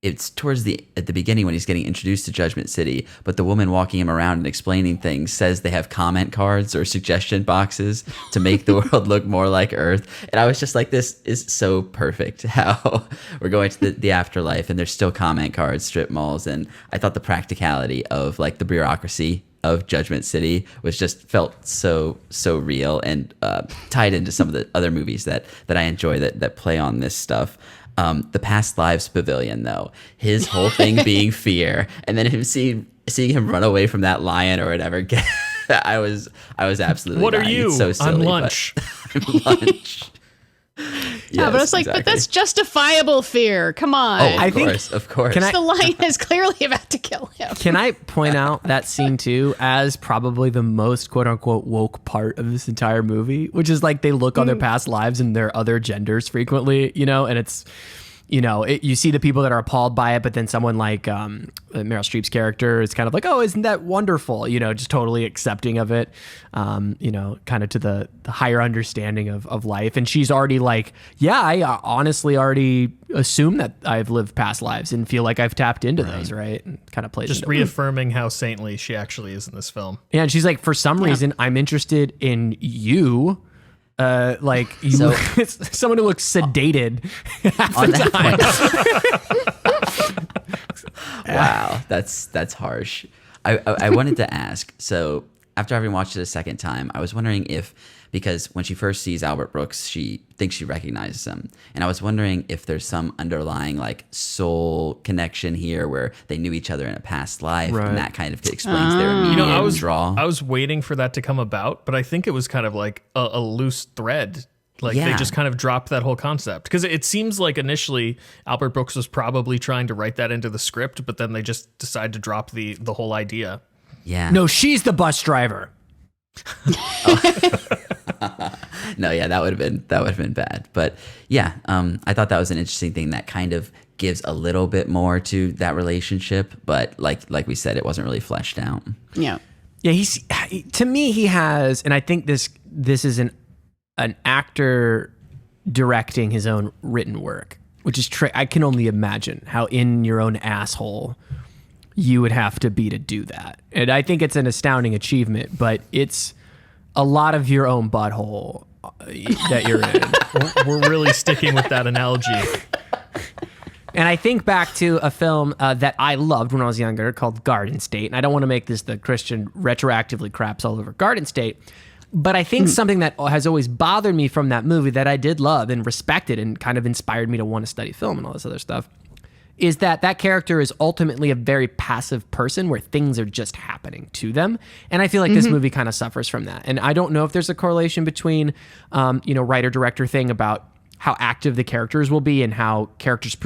it's towards at the beginning when he's getting introduced to Judgment City, but the woman walking him around and explaining things says they have comment cards or suggestion boxes to make the world look more like Earth. And I was just like, this is so perfect how we're going to the afterlife and there's still comment cards, strip malls. And I thought the practicality of like the bureaucracy of Judgment City was just felt so real and tied into some of the other movies that I enjoy that play on this stuff. The Past Lives Pavilion, though, his whole thing being fear, and then him seeing him run away from that lion or whatever. I was absolutely. What dying. are you? It's so silly, I'm lunch. I'm lunch. Yeah, but it's like, exactly. but that's justifiable fear. Come on. Oh, of course. Can I- The lion is clearly about to kill him. Can I point out that scene too as probably the most quote unquote woke part of this entire movie, which is like they look on their past lives and their other genders frequently, and it's, you see the people that are appalled by it, but then someone like Meryl Streep's character is kind of like, oh, isn't that wonderful? Just totally accepting of it, kind of to the higher understanding of life. And she's already like, yeah, I honestly already assume that I've lived past lives and feel like I've tapped into those, right? And kind of plays Just into reaffirming how saintly she actually is in this film. Yeah, and she's like, for some reason, I'm interested in you. Like you, someone who looks sedated half On the that time. Wow, that's harsh. I wanted to ask, so after having watched it a second time, I was wondering if, because when she first sees Albert Brooks, she thinks she recognizes him. And I was wondering if there's some underlying like soul connection here where they knew each other in a past life, and that kind of explains their immediate draw. I was waiting for that to come about, but I think it was kind of like a loose thread. Like they just kind of dropped that whole concept, because it seems like initially Albert Brooks was probably trying to write that into the script, but then they just decided to drop the whole idea. Yeah. No, she's the bus driver. No, yeah, that would have been bad. But yeah, I thought that was an interesting thing that kind of gives a little bit more to that relationship, but like we said, it wasn't really fleshed out. Yeah. Yeah, to me he has, and I think this is an actor directing his own written work, which is I can only imagine how in your own asshole you would have to be to do that. And I think it's an astounding achievement, but it's a lot of your own butthole that you're in. We're really sticking with that analogy. And I think back to a film that I loved when I was younger called Garden State. And I don't want to make this the Christian retroactively craps all over Garden State, but I think something that has always bothered me from that movie that I did love and respected and kind of inspired me to want to study film and all this other stuff is that character is ultimately a very passive person where things are just happening to them. And I feel like this movie kind of suffers from that. And I don't know if there's a correlation between, writer-director thing about how active the characters will be and how characters,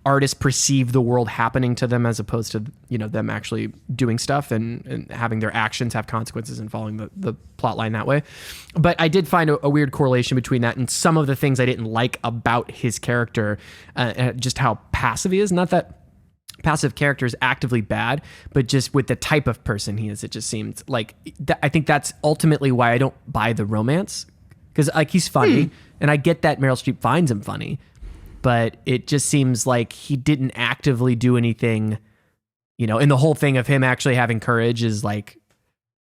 artists perceive the world happening to them as opposed to, them actually doing stuff and having their actions have consequences and following the plot line that way. But I did find a weird correlation between that and some of the things I didn't like about his character, just how passive he is. Not that passive character is actively bad, but just with the type of person he is, it just seemed like, I think that's ultimately why I don't buy the romance. Because he's funny, and I get that Meryl Streep finds him funny, but it just seems like he didn't actively do anything, and the whole thing of him actually having courage is like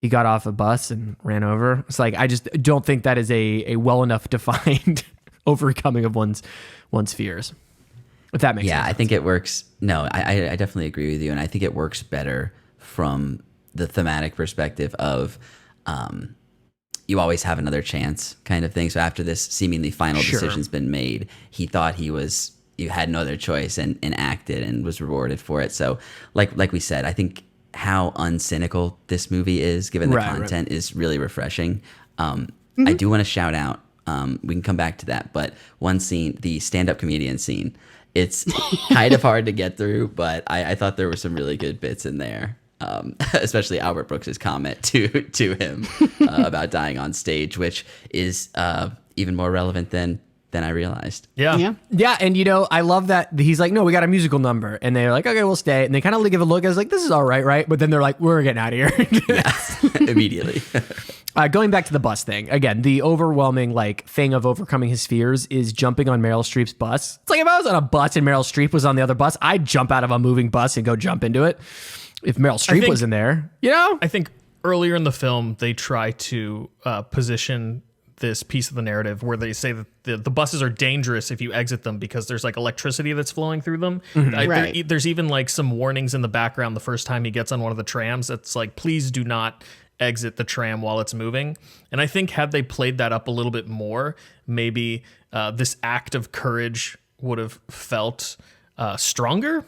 he got off a bus and ran over. It's like I just don't think that is a well enough defined overcoming of one's fears. If that makes sense. Yeah, I think it works. No, I definitely agree with you, and I think it works better from the thematic perspective of you always have another chance kind of thing. So after this seemingly final decision's been made, he thought you had no other choice and acted and was rewarded for it. So like we said, I think how uncynical this movie is, given the content, is really refreshing. I do want to shout out, we can come back to that, but one scene, the stand-up comedian scene, it's kind of hard to get through, but I thought there were some really good bits in there. Especially Albert Brooks's comment to him about dying on stage, which is even more relevant than than I realized. Yeah. Yeah, and I love that he's like, no, we got a musical number, and they're like, okay, we'll stay, and they kind of give a look. I was like, this is all right, but then they're like, we're getting out of here. Immediately. Going back to the bus thing again, the overwhelming thing of overcoming his fears is jumping on Meryl Streep's bus. It's like if I was on a bus and Meryl Streep was on the other bus, I'd jump out of a moving bus and go jump into it. If Meryl Streep was in there, I think earlier in the film they try to position this piece of the narrative where they say that the buses are dangerous if you exit them because there's electricity that's flowing through them. Mm-hmm. There's even some warnings in the background the first time he gets on one of the trams that's please do not exit the tram while it's moving. And I think had they played that up a little bit more, maybe this act of courage would have felt stronger.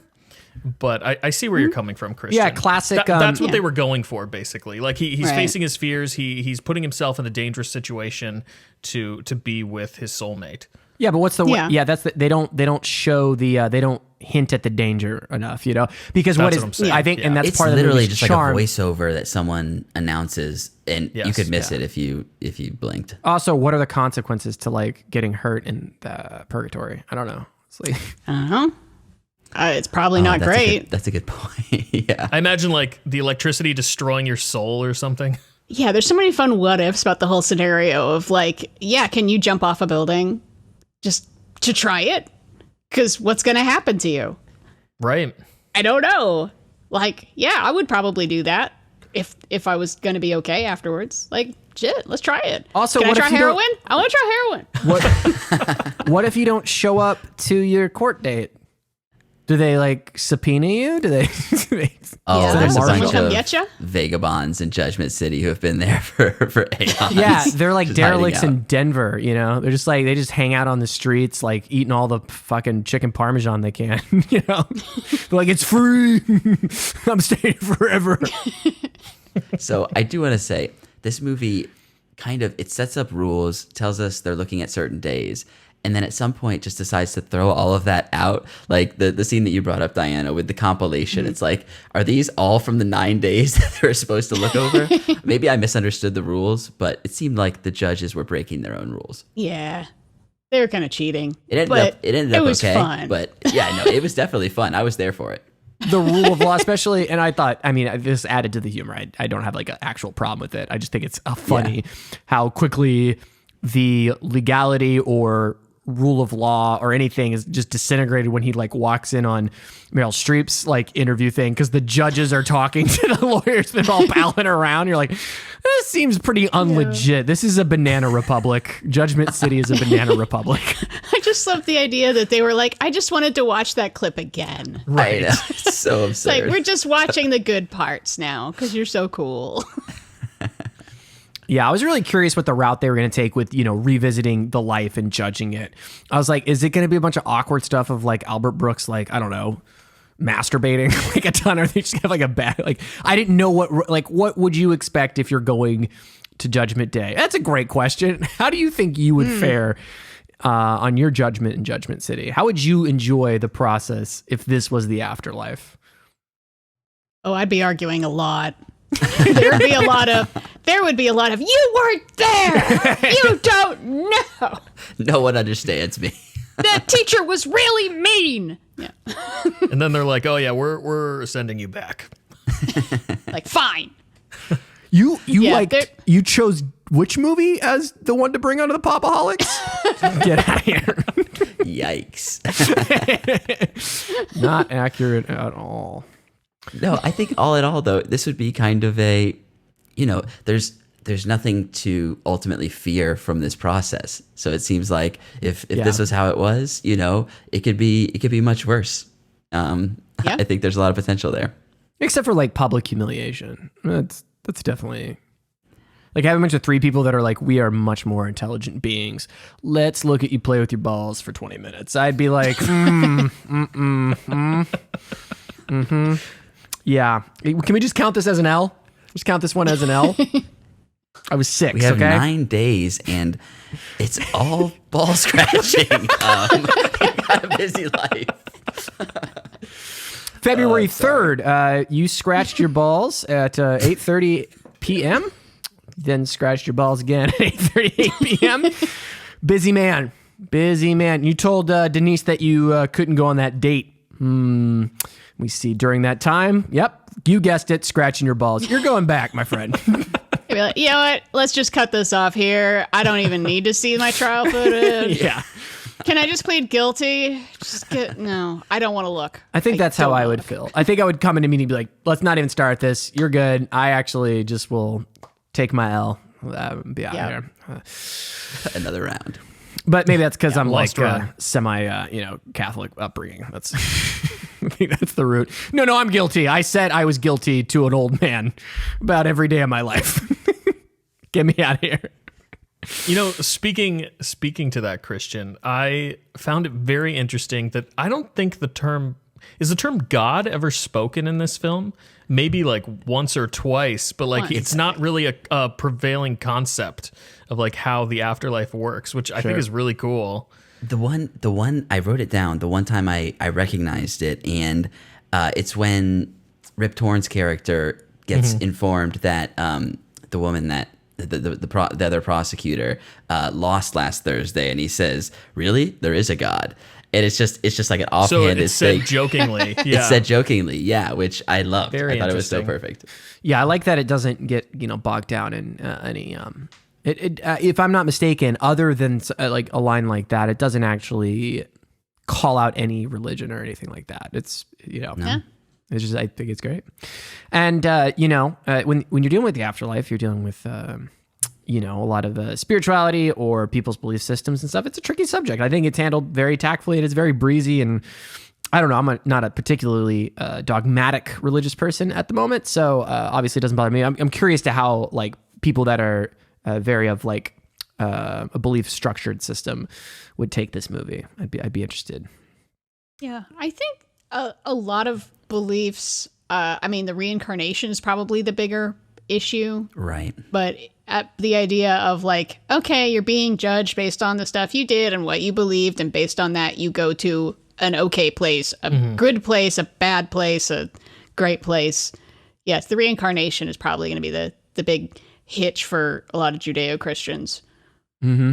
But I see where you're coming from, Christian. Yeah, classic. That's what they were going for, basically. He's Right. facing his fears. He's putting himself in a dangerous situation to be with his soulmate. Yeah, but what's the Yeah. that's they don't show the they don't hint at the danger enough, because That's what what I'm is saying. I think, and that's It's part of the literally movie's just charm. like a voiceover that someone announces, and you Yes, could miss it if you blinked. Also, what are the consequences to getting hurt in purgatory? I don't know. It's like It's probably not great. That's a good point. Yeah. I imagine the electricity destroying your soul or something. Yeah, there's so many fun what ifs about the whole scenario of can you jump off a building just to try it? Because what's going to happen to you? Right. I don't know. I would probably do that if I was going to be okay afterwards. Shit, let's try it. Also, can I what try if you don't- heroin? I want to try heroin. what if you don't show up to your court date? Do they subpoena you? Do they? Oh, Yeah. there's a Someone bunch come of get ya? vagabonds in Judgment City who have been there for eons. Yeah, they're like Just hiding derelicts out. in Denver. They're just they just hang out on the streets, eating all the fucking chicken parmesan they can. They're like, it's free. I'm staying forever. So I do want to say this movie it sets up rules, tells us they're looking at certain days, and then at some point just decides to throw all of that out. The scene that you brought up, Diana, with the compilation. Mm-hmm. It's are these all from the 9 days that they were supposed to look over? Maybe I misunderstood the rules, but it seemed like the judges were breaking their own rules. Yeah. They were kind of cheating. It ended up was okay, fun. but yeah, no, it was definitely fun. I was there for it. The rule of law, especially, and I thought, this added to the humor. I don't have an actual problem with it. I just think it's funny how quickly the legality or rule of law or anything is just disintegrated when he walks in on Meryl Streep's interview thing, because the judges are talking to the lawyers. They're all palling around. You're like, this seems pretty unlegit. This is a banana republic. Judgment City is a banana republic. I just love the idea that they were I just wanted to watch that clip again. Right. It's so absurd. We're just watching the good parts now because you're so cool. Yeah, I was really curious what the route they were going to take with, revisiting the life and judging it. I was like, is it going to be a bunch of awkward stuff of Albert Brooks, I don't know, masturbating a ton, or they just have a bad, I didn't know what would you expect if you're going to Judgment Day? That's a great question. How do you think you would fare on your judgment in Judgment City? How would you enjoy the process if this was the afterlife? Oh, I'd be arguing a lot. There would be a lot of you weren't there. You don't know. No one understands me. That teacher was really mean. Yeah. And then they're like, oh yeah, we're sending you back. Fine. You Yeah, you chose which movie as the one to bring onto the Pop-O-Holics? Get out of here. Yikes. Not accurate at all. No, I think all in all, though, this would be kind of a, there's nothing to ultimately fear from this process. So it seems like if this was how it was, it could be much worse. I think there's a lot of potential there. Except for public humiliation. That's definitely having a bunch of three people that are we are much more intelligent beings. Let's look at you play with your balls for 20 minutes. I'd be like, yeah. Can we just count this as an L? Just count this one as an L. I was 6. We have okay? 9 days, and it's all ball scratching. You got a busy life. February 3rd, you scratched your balls at 8:30 p.m. Then scratched your balls again at 8:38 p.m. Busy man. Busy man. You told Denise that you couldn't go on that date. We see during that time. Yep, you guessed it, scratching your balls. You're going back, my friend. I'd be like, you know what? Let's just cut this off here. I don't even need to see my trial footage. Yeah. Can I just plead guilty? No, I don't want to look. I think that's how I would feel. I think I would come into a meeting and be like, let's not even start this. You're good. I actually just will take my L. Be out here. Another round. But maybe that's because I'm like run. semi, Catholic upbringing. That's I think that's the root. No, I'm guilty. I said I was guilty to an old man about every day of my life. Get me out of here. Speaking to that, Christian, I found it very interesting that I don't think the term God ever spoken in this film. Maybe like once or twice, but like it's not really a prevailing concept of like how the afterlife works, which I think is really cool. The one I wrote it down. The one time I recognized it, and it's when Rip Torn's character gets informed that the woman that the other prosecutor lost last Thursday, and he says, "Really, there is a God." And it's just like an offhanded thing. So it's said thing. jokingly. Yeah. It's said jokingly, yeah, which I loved. Very I thought it was so perfect. Yeah, I like that it doesn't get bogged down in any. If I'm not mistaken, other than like a line like that, it doesn't actually call out any religion or anything like that. It's No. It's just I think it's great, and when you're dealing with the afterlife, you're dealing with. A lot of spirituality or people's belief systems and stuff. It's a tricky subject. I think it's handled very tactfully. It is very breezy, and I don't know. I'm not a particularly dogmatic religious person at the moment, so obviously it doesn't bother me. I'm curious to how like people that are very of like a belief structured system would take this movie. I'd be interested. Yeah, I think a lot of beliefs. The reincarnation is probably the bigger issue, right? But the idea of like, okay, you're being judged based on the stuff you did and what you believed, and based on that, you go to an okay place, a good place, a bad place, a great place. Yes, the reincarnation is probably going to be the big hitch for a lot of Judeo-Christians. Mm-hmm.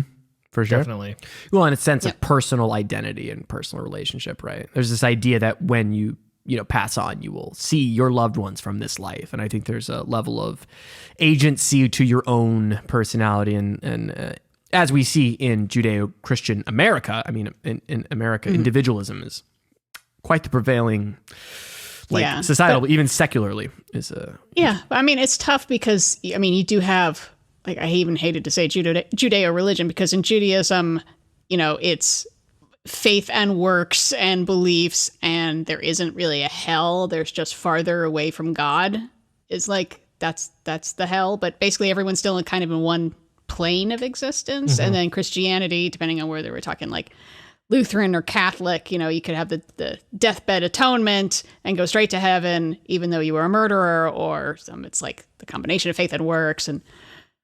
For sure. Definitely. Well, in a sense of personal identity and personal relationship, right? There's this idea that when you pass on, you will see your loved ones from this life. And I think there's a level of agency to your own personality. And as we see in Judeo-Christian America, in America, individualism is quite the prevailing, societal, but even secularly is a... Yeah. It's tough because, you do have, like, I even hated to say Judeo religion, because in Judaism, it's faith and works and beliefs, and there isn't really a hell. There's just farther away from God. It's like that's the hell, but basically everyone's still in one plane of existence. And then Christianity, depending on whether we're talking like Lutheran or Catholic, you could have the deathbed atonement and go straight to heaven even though you were a murderer, or it's like the combination of faith and works, and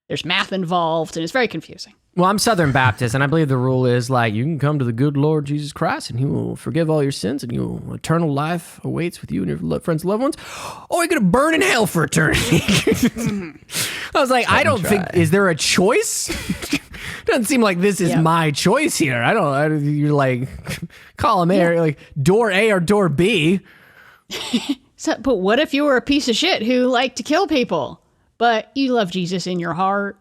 there's math involved, and it's very confusing. Well, I'm Southern Baptist, and I believe the rule is like you can come to the good Lord Jesus Christ, and He will forgive all your sins, and eternal life awaits with you and your friends and loved ones, or you're gonna burn in hell for eternity. I was like, I don't think. Is there a choice? Doesn't seem like this is my choice here. You're like, column A, like door A or door B. But what if you were a piece of shit who liked to kill people, but you love Jesus in your heart?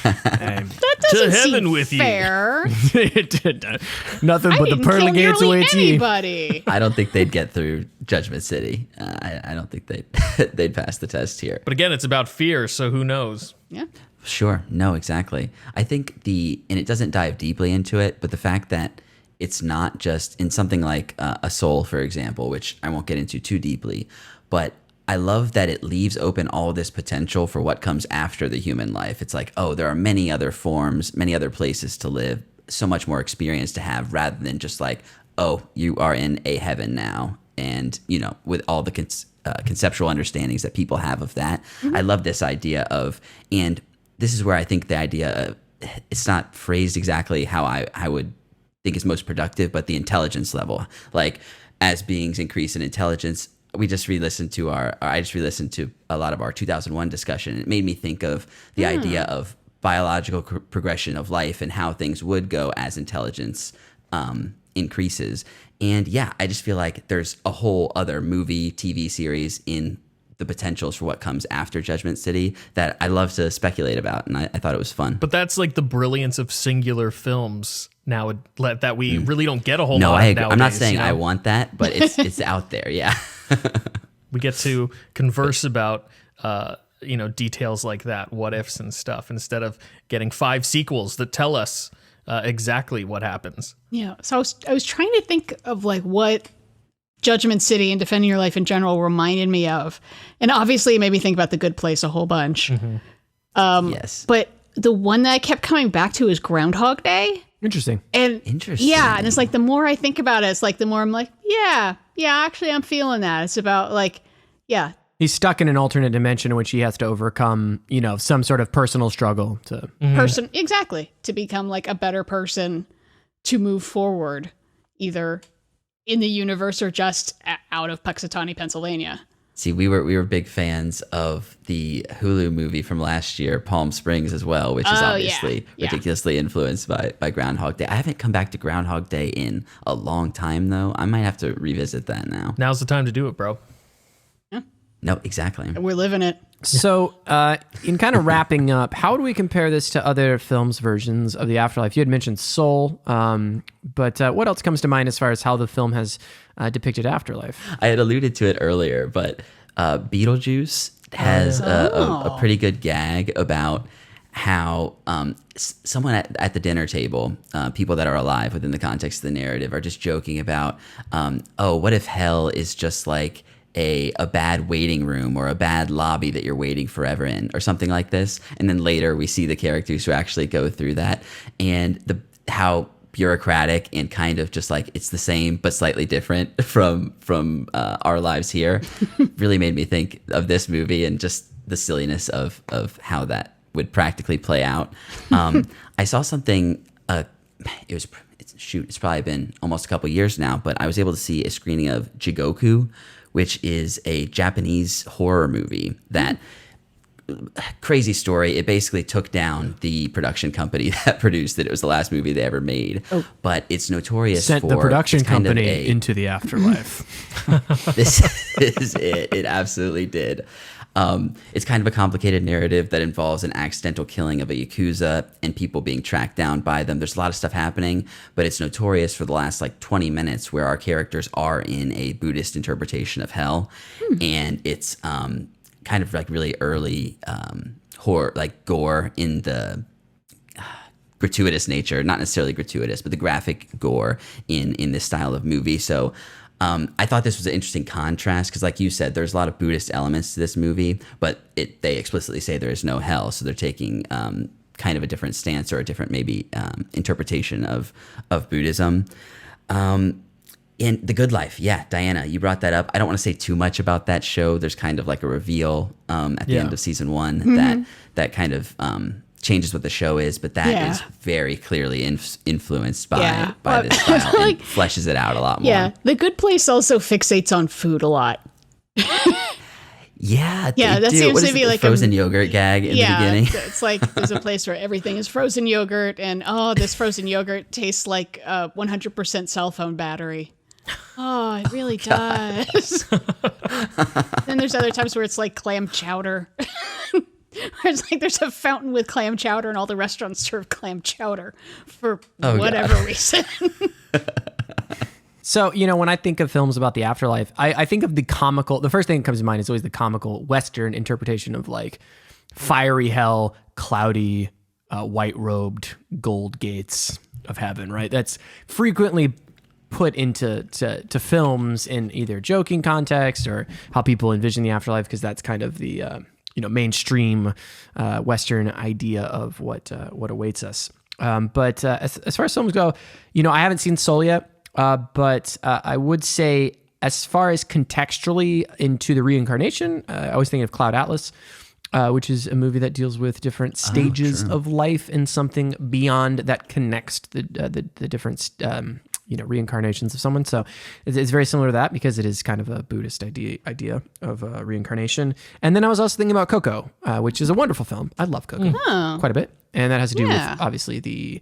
That doesn't to heaven seem with fair. Nothing but the pearly gates awaits you. I don't think they'd get through Judgment City. I don't think they'd pass the test here. But again, it's about fear, so who knows? Yeah. Sure. No, exactly. I think and it doesn't dive deeply into it, but the fact that it's not just in something like a soul, for example, which I won't get into too deeply, but I love that it leaves open all this potential for what comes after the human life. It's like, oh, there are many other forms, many other places to live, so much more experience to have, rather than just like, oh, you are in a heaven now. And, with all the conceptual understandings that people have of that. I love this idea of, and this is where I think the idea of, it's not phrased exactly how I would think is most productive, but the intelligence level. Like, as beings increase in intelligence, I just re-listened to a lot of our 2001 discussion. It made me think of the idea of biological progression of life and how things would go as intelligence increases. And yeah, I just feel like there's a whole other movie, TV series in the potentials for what comes after Judgment City that I love to speculate about, and I thought it was fun. But that's like the brilliance of singular films now that we really don't get a whole No, lot I of agree. nowadays. I'm not saying you know? I want that, but it's out there. Yeah. We get to converse about details like that, what ifs and stuff, instead of getting 5 sequels that tell us exactly what happens. Yeah. So I was trying to think of like what Judgment City and Defending Your Life in general reminded me of. And obviously it made me think about The Good Place a whole bunch. Yes. But the one that I kept coming back to is Groundhog Day. Interesting. And Interesting. yeah, and it's like the more I think about it, it's like the more I'm like, yeah, actually I'm feeling that. It's about like, yeah. He's stuck in an alternate dimension in which he has to overcome, some sort of personal struggle to Exactly. To become like a better person to move forward, either in the universe or just out of Puxatawny, Pennsylvania. See, we were big fans of the Hulu movie from last year, Palm Springs, as well, which is obviously ridiculously influenced by Groundhog Day. I haven't come back to Groundhog Day in a long time, though. I might have to revisit that now. Now's the time to do it, bro. No, exactly. We're living it. So, in kind of wrapping up, how do we compare this to other films' versions of the afterlife? You had mentioned Soul, but what else comes to mind as far as how the film has depicted afterlife? I had alluded to it earlier, but Beetlejuice has a pretty good gag about how someone at the dinner table, people that are alive within the context of the narrative, are just joking about, what if hell is just like a bad waiting room or a bad lobby that you're waiting forever in or something like this. And then later we see the characters who actually go through that and how bureaucratic and kind of just like it's the same but slightly different from our lives here really made me think of this movie and just the silliness of how that would practically play out. I saw something, it's probably been almost a couple years now, but I was able to see a screening of Jigoku, which is a Japanese horror movie that, crazy story, it basically took down the production company that produced it. It was the last movie they ever made. But it's notorious Sent for... the production kind of company into the afterlife. This is it. It absolutely did. It's kind of a complicated narrative that involves an accidental killing of a Yakuza and people being tracked down by them. There's a lot of stuff happening, but it's notorious for the last like 20 minutes where our characters are in a Buddhist interpretation of hell. And it's kind of like really early horror, like gore in the gratuitous nature, not necessarily gratuitous, but the graphic gore in this style of movie. So I thought this was an interesting contrast because, like you said, there's a lot of Buddhist elements to this movie, but they explicitly say there is no hell, so they're taking kind of a different stance or a different maybe interpretation of Buddhism. In The Good Life, yeah, Diana, you brought that up. I don't want to say too much about that show. There's kind of like a reveal at the end of season 1 that kind of changes what the show is, but that is very clearly influenced by this style and fleshes it out a lot more. Yeah, The Good Place also fixates on food a lot. Yeah, that do. seems What to is be it, like the frozen yogurt gag in the beginning. It's like there's a place where everything is frozen yogurt, and this frozen yogurt tastes like 100% cell phone battery. Oh, it really does. Then there's other times where it's like clam chowder. Where it's like there's a fountain with clam chowder and all the restaurants serve clam chowder for whatever reason. So, when I think of films about the afterlife, I think of the first thing that comes to mind is always the comical Western interpretation of like fiery hell, cloudy, white-robed gold gates of heaven, right? That's frequently put into films in either joking context or how people envision the afterlife, because that's kind of the mainstream Western idea of what awaits us. But as far as films go, I haven't seen Soul yet, but I would say as far as contextually into the reincarnation, I always think of Cloud Atlas, which is a movie that deals with different stages of life and something beyond that connects the different reincarnations of someone. So it's very similar to that because it is kind of a Buddhist idea of reincarnation. And then I was also thinking about Coco, which is a wonderful film. I love Coco quite a bit. And that has to do Yeah. with, obviously, the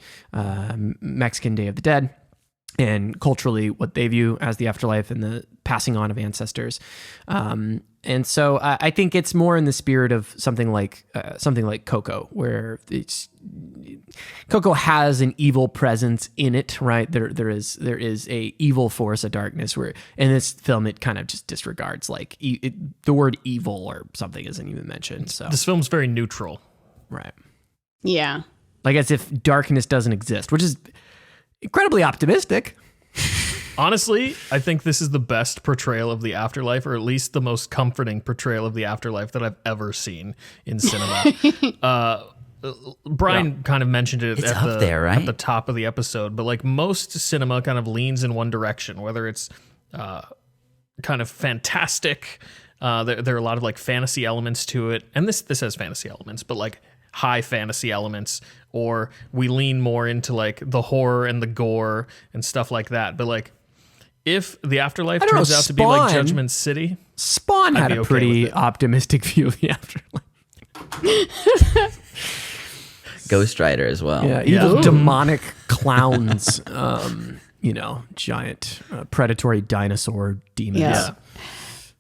Mexican Day of the Dead and culturally what they view as the afterlife and the passing on of ancestors. And so I think it's more in the spirit of something like Coco, where Coco has an evil presence in it, right? There is a evil force, a darkness, where in this film it kind of just disregards like the word evil or something isn't even mentioned. So This film's very neutral. right, Yeah. like as if darkness doesn't exist, which is incredibly optimistic. Honestly, I think this is the best portrayal of the afterlife, or at least the most comforting portrayal of the afterlife that I've ever seen in cinema. Brian kind of mentioned it It's up there, right? at the top of the episode, but like most cinema kind of leans in one direction, whether it's kind of fantastic. There are a lot of like fantasy elements to it, and this has fantasy elements, but like high fantasy elements, or we lean more into like the horror and the gore and stuff like that. But like, if the afterlife turns out to be like Judgment City, Spawn had be a okay pretty with it. optimistic view of the afterlife. Ghost Rider as well. Yeah, evil demonic clowns, giant predatory dinosaur demons. Yeah.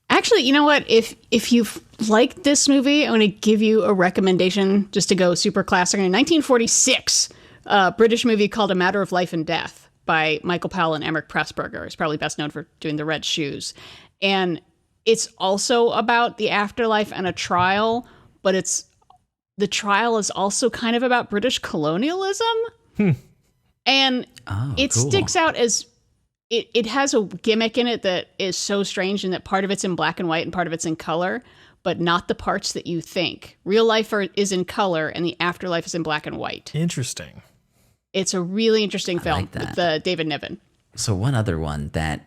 Actually, you know what? If you've liked this movie, I'm going to give you a recommendation just to go super classic. In 1946, a British movie called A Matter of Life and Death by Michael Powell and Emmerich Pressburger. He's probably best known for doing The Red Shoes. And it's also about the afterlife and a trial, but the trial is also kind of about British colonialism. And it cool. sticks out as it has a gimmick in it that is so strange in that part of it's in black and white and part of it's in color, but not the parts that you think. Real life is in color and the afterlife is in black and white. interesting. It's a really interesting film like with David Niven. So one other one that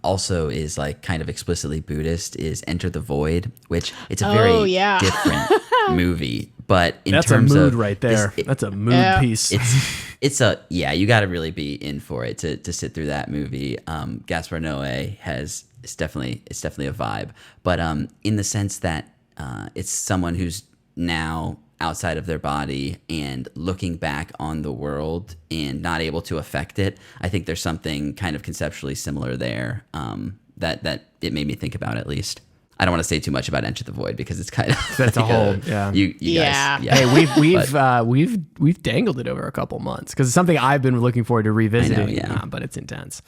also is like kind of explicitly Buddhist is Enter the Void, which it's a very different movie. But in That's terms a mood of right there. That's a mood piece. You got to really be in for it to sit through that movie. Gaspar Noé it's definitely a vibe, but in the sense that it's someone who's now outside of their body and looking back on the world and not able to affect it. I think there's something kind of conceptually similar there that it made me think about, at least. I don't want to say too much about Enter the Void because it's kind of That's a whole you guys. Yeah. Hey, we've dangled it over a couple months because it's something I've been looking forward to revisiting. I know, But it's intense.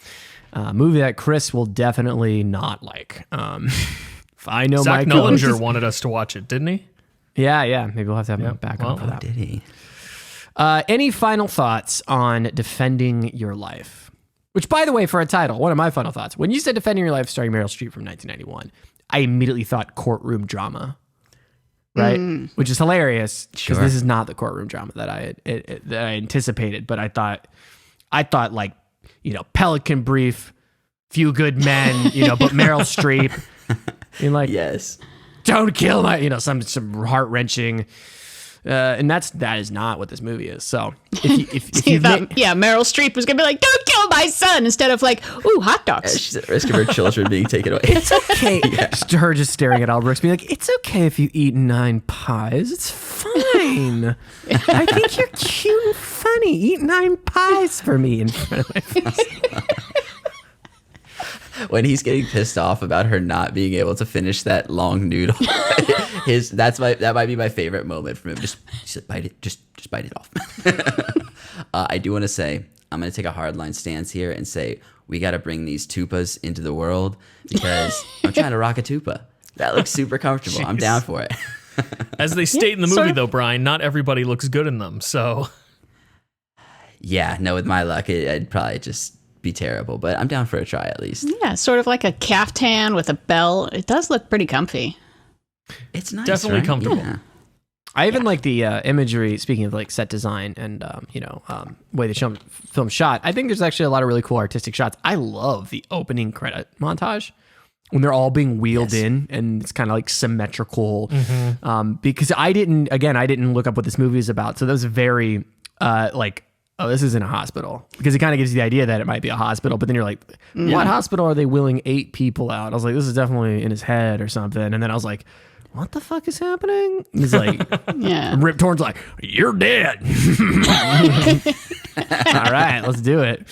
Movie that Chris will definitely not like. I know Zach my Nollinger wanted us to watch it, didn't he? Yeah. Maybe we'll have to have him back on for that. Did he? Any final thoughts on Defending Your Life? Which, by the way, for a title, one of my final thoughts. When you said Defending Your Life starring Meryl Streep from 1991, I immediately thought courtroom drama, right? Which is hilarious because this is not the courtroom drama that I anticipated. But I thought like, Pelican Brief, Few Good Men, but Meryl Streep, and like, Yes. don't kill my, some heart wrenching. And that is not what this movie is. So if you thought, Meryl Streep was gonna be like, "Don't kill my son," instead of like, "Ooh, hot dogs." She's at risk of her children being taken away. it's okay. Her just staring at Al Brooks, being like, "It's okay if you eat 9 pies. It's fine. I think you're cute and funny. Eat 9 pies for me in front of my face." When he's getting pissed off about her not being able to finish that long noodle, that might be my favorite moment from him. Just bite it, just bite it off. I do want to say I'm going to take a hardline stance here and say we got to bring these tupas into the world because I'm trying to rock a tupa. That looks super comfortable. I'm down for it. As they state in the movie, though, Brian, not everybody looks good in them. So Yeah, no, with my luck, I'd probably just be terrible, but I'm down for a try at least. Yeah, sort of like a caftan with a belt. It does look pretty comfy. It's nice, definitely right? comfortable. Yeah. I even like the imagery. Speaking of like set design and way the film shot, I think there's actually a lot of really cool artistic shots. I love the opening credit montage when they're all being wheeled in and it's kind of like symmetrical. Because I didn't look up what this movie is about, so that was very oh, this isn't a hospital, because it kind of gives you the idea that it might be a hospital, but then you're like, what hospital are they wheeling 8 people out? I was like, this is definitely in his head or something. And then I was like, what the fuck is happening? And he's like, Yeah. Rip Torn's like, you're dead. All right, let's do it.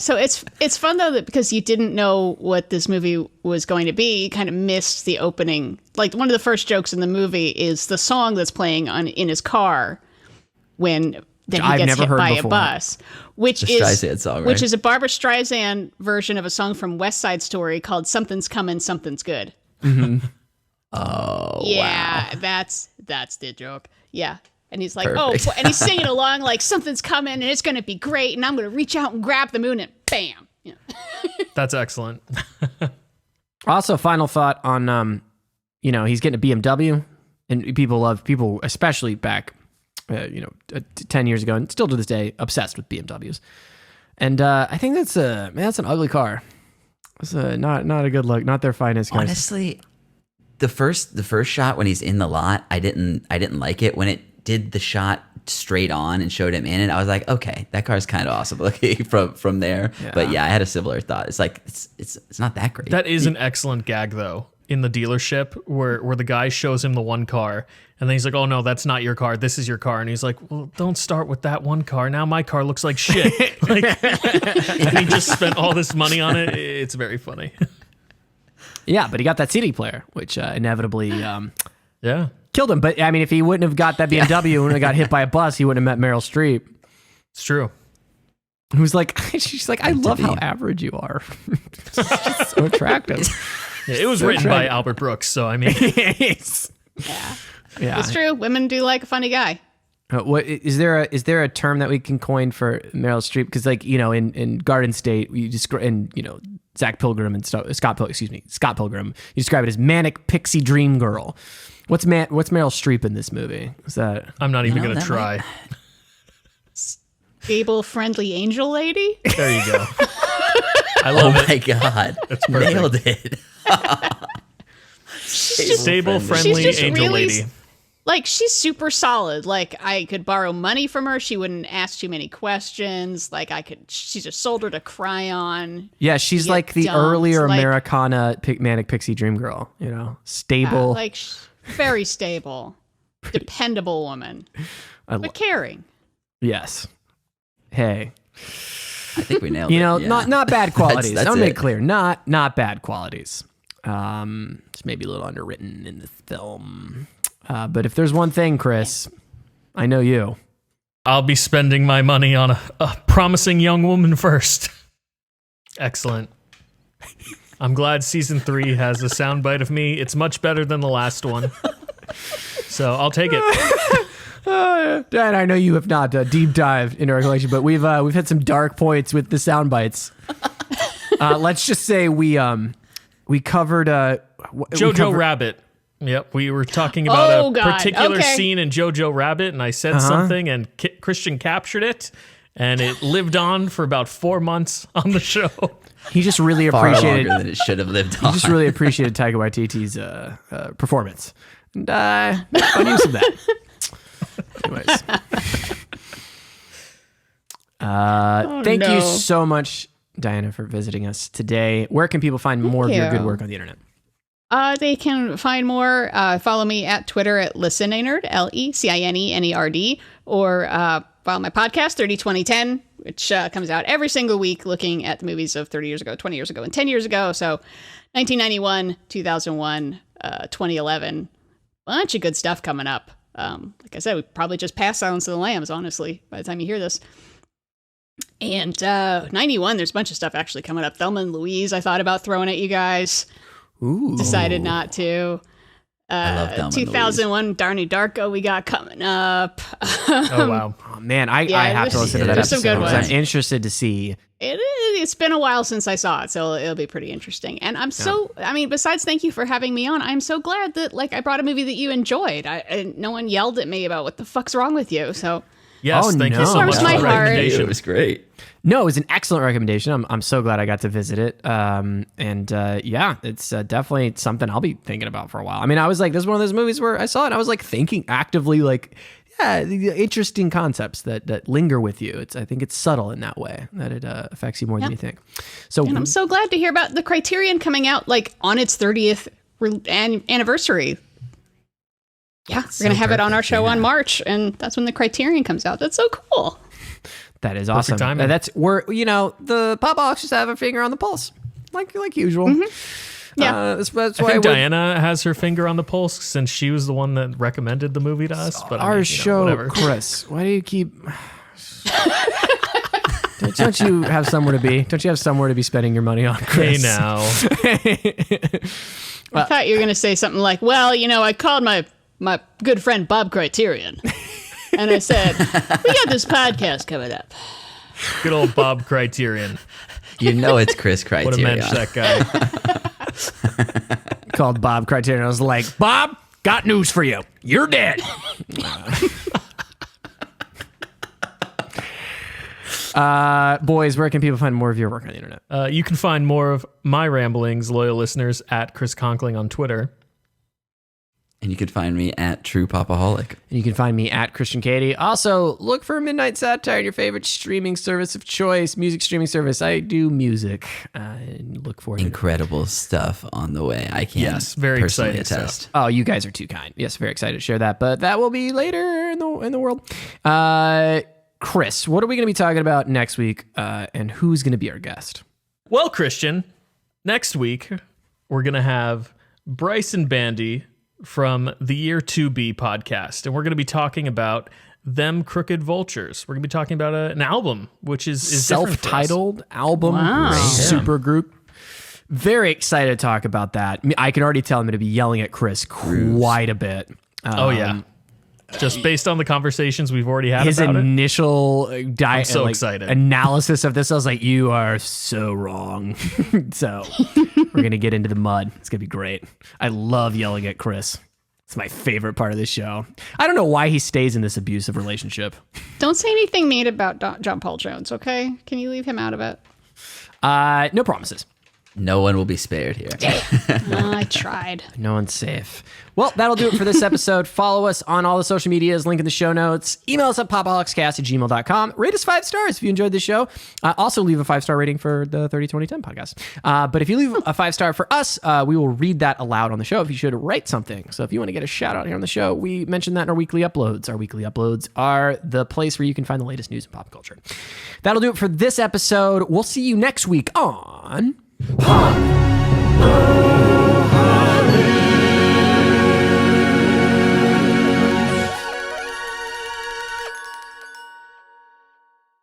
So it's fun though that because you didn't know what this movie was going to be, you kind of missed the opening. Like one of the first jokes in the movie is the song that's playing in his car when then he gets hit by a bus, which The is Streisand song, right? which is a Barbra Streisand version of a song from West Side Story called "Something's Coming, Something's Good." Oh, Yeah, wow. that's the joke. Yeah. And he's like, Perfect. oh, and he's singing along like something's coming and it's going to be great. And I'm going to reach out and grab the moon and bam. Yeah. That's excellent. Also, final thought on, he's getting a BMW, and people, especially back, 10 years ago, and still to this day, obsessed with BMWs. And I think that's an ugly car. It's not a good look, not their finest, guys. Honestly, the first shot when he's in the lot, I didn't like it. When it did the shot straight on and showed him in it, I was like, okay, that car's kind of awesome looking from there. Yeah. But yeah, I had a similar thought. It's like it's not that great. That is an excellent gag, though, in the dealership where the guy shows him the one car, and then he's like, oh, no, that's not your car. This is your car. And he's like, well, don't start with that one car. Now my car looks like shit. And he just spent all this money on it. It's very funny. Yeah, but he got that CD player, which inevitably Yeah. killed him. But I mean, if he wouldn't have got that BMW and would have got hit by a bus, he wouldn't have met Meryl Streep. It's true. Who's like, she's like, I love how average you are. It's just so attractive. Yeah, it was written by Albert Brooks, so I mean. Yeah. It's true. Women do like a funny guy. What is there a term that we can coin for Meryl Streep? Because in Garden State, you describe, and Scott Pilgrim, you describe it as manic pixie dream girl. What's Meryl Streep in this movie? Is that I'm not even going to try. Stable, friendly angel lady. There you go. I love Oh my it. god, That's perfect. nailed it. Stable, friendly She's just angel really, lady. like, she's super solid. Like, I could borrow money from her. She wouldn't ask too many questions. Like, she's a shoulder to cry on. Yeah, she's You like the get dumped, earlier like- Americana manic pixie dream girl. Stable. Very stable, dependable woman, but caring. Yes. Hey. I think we nailed it. Yeah. Not bad qualities. That's I'll make it. it clear. Not bad qualities. It's maybe a little underwritten in the film. But if there's one thing, Chris, I know you. I'll be spending my money on a promising young woman first. Excellent. I'm glad season 3 has a soundbite of me. It's much better than the last one. So I'll take it. Dan, I know you have not deep dived into our collection, but we've had some dark points with the sound bites. Let's just say we covered Jojo Rabbit. Yep, we were talking about Oh, a God. particular Okay. scene in Jojo Rabbit, and I said something, and Christian captured it, and it lived on for about 4 months on the show. He just really Far appreciated. longer than it should have lived He on. just really appreciated Taika Waititi's performance, and fun use of that. Anyways, thank you no. so much, Diana, for visiting us today. Where can people find more of your good you. work on the internet? They can find more. Follow me at Twitter at LicinNerd, LeCinenerd, or follow my podcast, 30-20-10, which comes out every single week looking at the movies of 30 years ago, 20 years ago, and 10 years ago. So 1991, 2001, 2011. Bunch of good stuff coming up. Like I said, we probably just passed Silence of the Lambs, honestly, by the time you hear this. And 91, there's a bunch of stuff actually coming up. Thelma and Louise, I thought about throwing at you guys. Ooh, Decided not to. I love Thelma and 2001, Darnie Darko, we got coming up. Oh, wow. oh, man, I Yeah, have to there's- listen to that there's episode some good because I'm ones. interested to see. It's been a while since I saw it, so it'll be pretty interesting. And besides thank you for having me on, I'm so glad that I brought a movie that you enjoyed. And no one yelled at me about what the fuck's wrong with you. So Yes, Oh, thank no. you so Warms much my for the heart. recommendation. It was great. No, it was an excellent recommendation. I'm so glad I got to visit it. Yeah, it's definitely something I'll be thinking about for a while. I mean, I was like, this is one of those movies where I saw it and I was like thinking actively, the interesting concepts that linger with you. I think it's subtle in that way that it affects you more than you think. So and I'm so glad to hear about the Criterion coming out on its 30th anniversary. Yeah, we're going to have it on our show on March, and that's when the Criterion comes out. That's so cool. That is awesome. Timing. That's where, the Pop-O-Holics just have a finger on the pulse, like usual. Mm-hmm. Yeah. That's I why think Diana has her finger on the pulse since she was the one that recommended the movie to us. But our show, whatever. Chris, why do you keep... Don't you have somewhere to be? Don't you have somewhere to be spending your money on, Chris? Hey, now. I thought you were going to say something like, well, I called my good friend Bob Criterion, and I said, we got this podcast coming up. Good old Bob Criterion. It's Chris Criterion. What a mensch that guy. Called Bob Criterion. I was like, Bob, got news for you. You're dead. Boys, where can people find more of your work on the internet? You can find more of my ramblings, loyal listeners, at Chris Conkling on Twitter. And you can find me at True Pop-O-Holic. And you can find me at Christian Katie. Also, look for Midnight Satire on your favorite streaming service of choice, music streaming service. I do music. And look for incredible stuff on the way. I can very personally exciting attest. stuff. Oh, you guys are too kind. Yes, very excited to share that. But that will be later in the world. Chris, what are we going to be talking about next week? And who's going to be our guest? Well, Christian, next week we're going to have Bryson Bandy from the Year 2B podcast, and we're going to be talking about Them Crooked Vultures. We're going to be talking about an album, which is self-titled album, super group. Very excited to talk about that. I can already tell I'm going to be yelling at Chris quite a bit. Oh yeah, just based on the conversations we've already had. His about initial excited analysis of this, I was like, "You are so wrong." So we're gonna get into the mud. It's gonna be great. I love yelling at Chris. It's my favorite part of this show. I don't know why he stays in this abusive relationship. Don't say anything mean about John Paul Jones, okay? Can you leave him out of it? No promises. No one will be spared here. I tried. No one's safe. Well, that'll do it for this episode. Follow us on all the social medias, link in the show notes. Email us at popaholicscast@gmail.com. Rate us 5 stars if you enjoyed the show. Also, leave a 5-star rating for the 30-20-10 podcast. But if you leave a 5-star for us, we will read that aloud on the show if you should write something. So if you want to get a shout out here on the show, we mentioned that in our weekly uploads. Our weekly uploads are the place where you can find the latest news in pop culture. That'll do it for this episode. We'll see you next week on...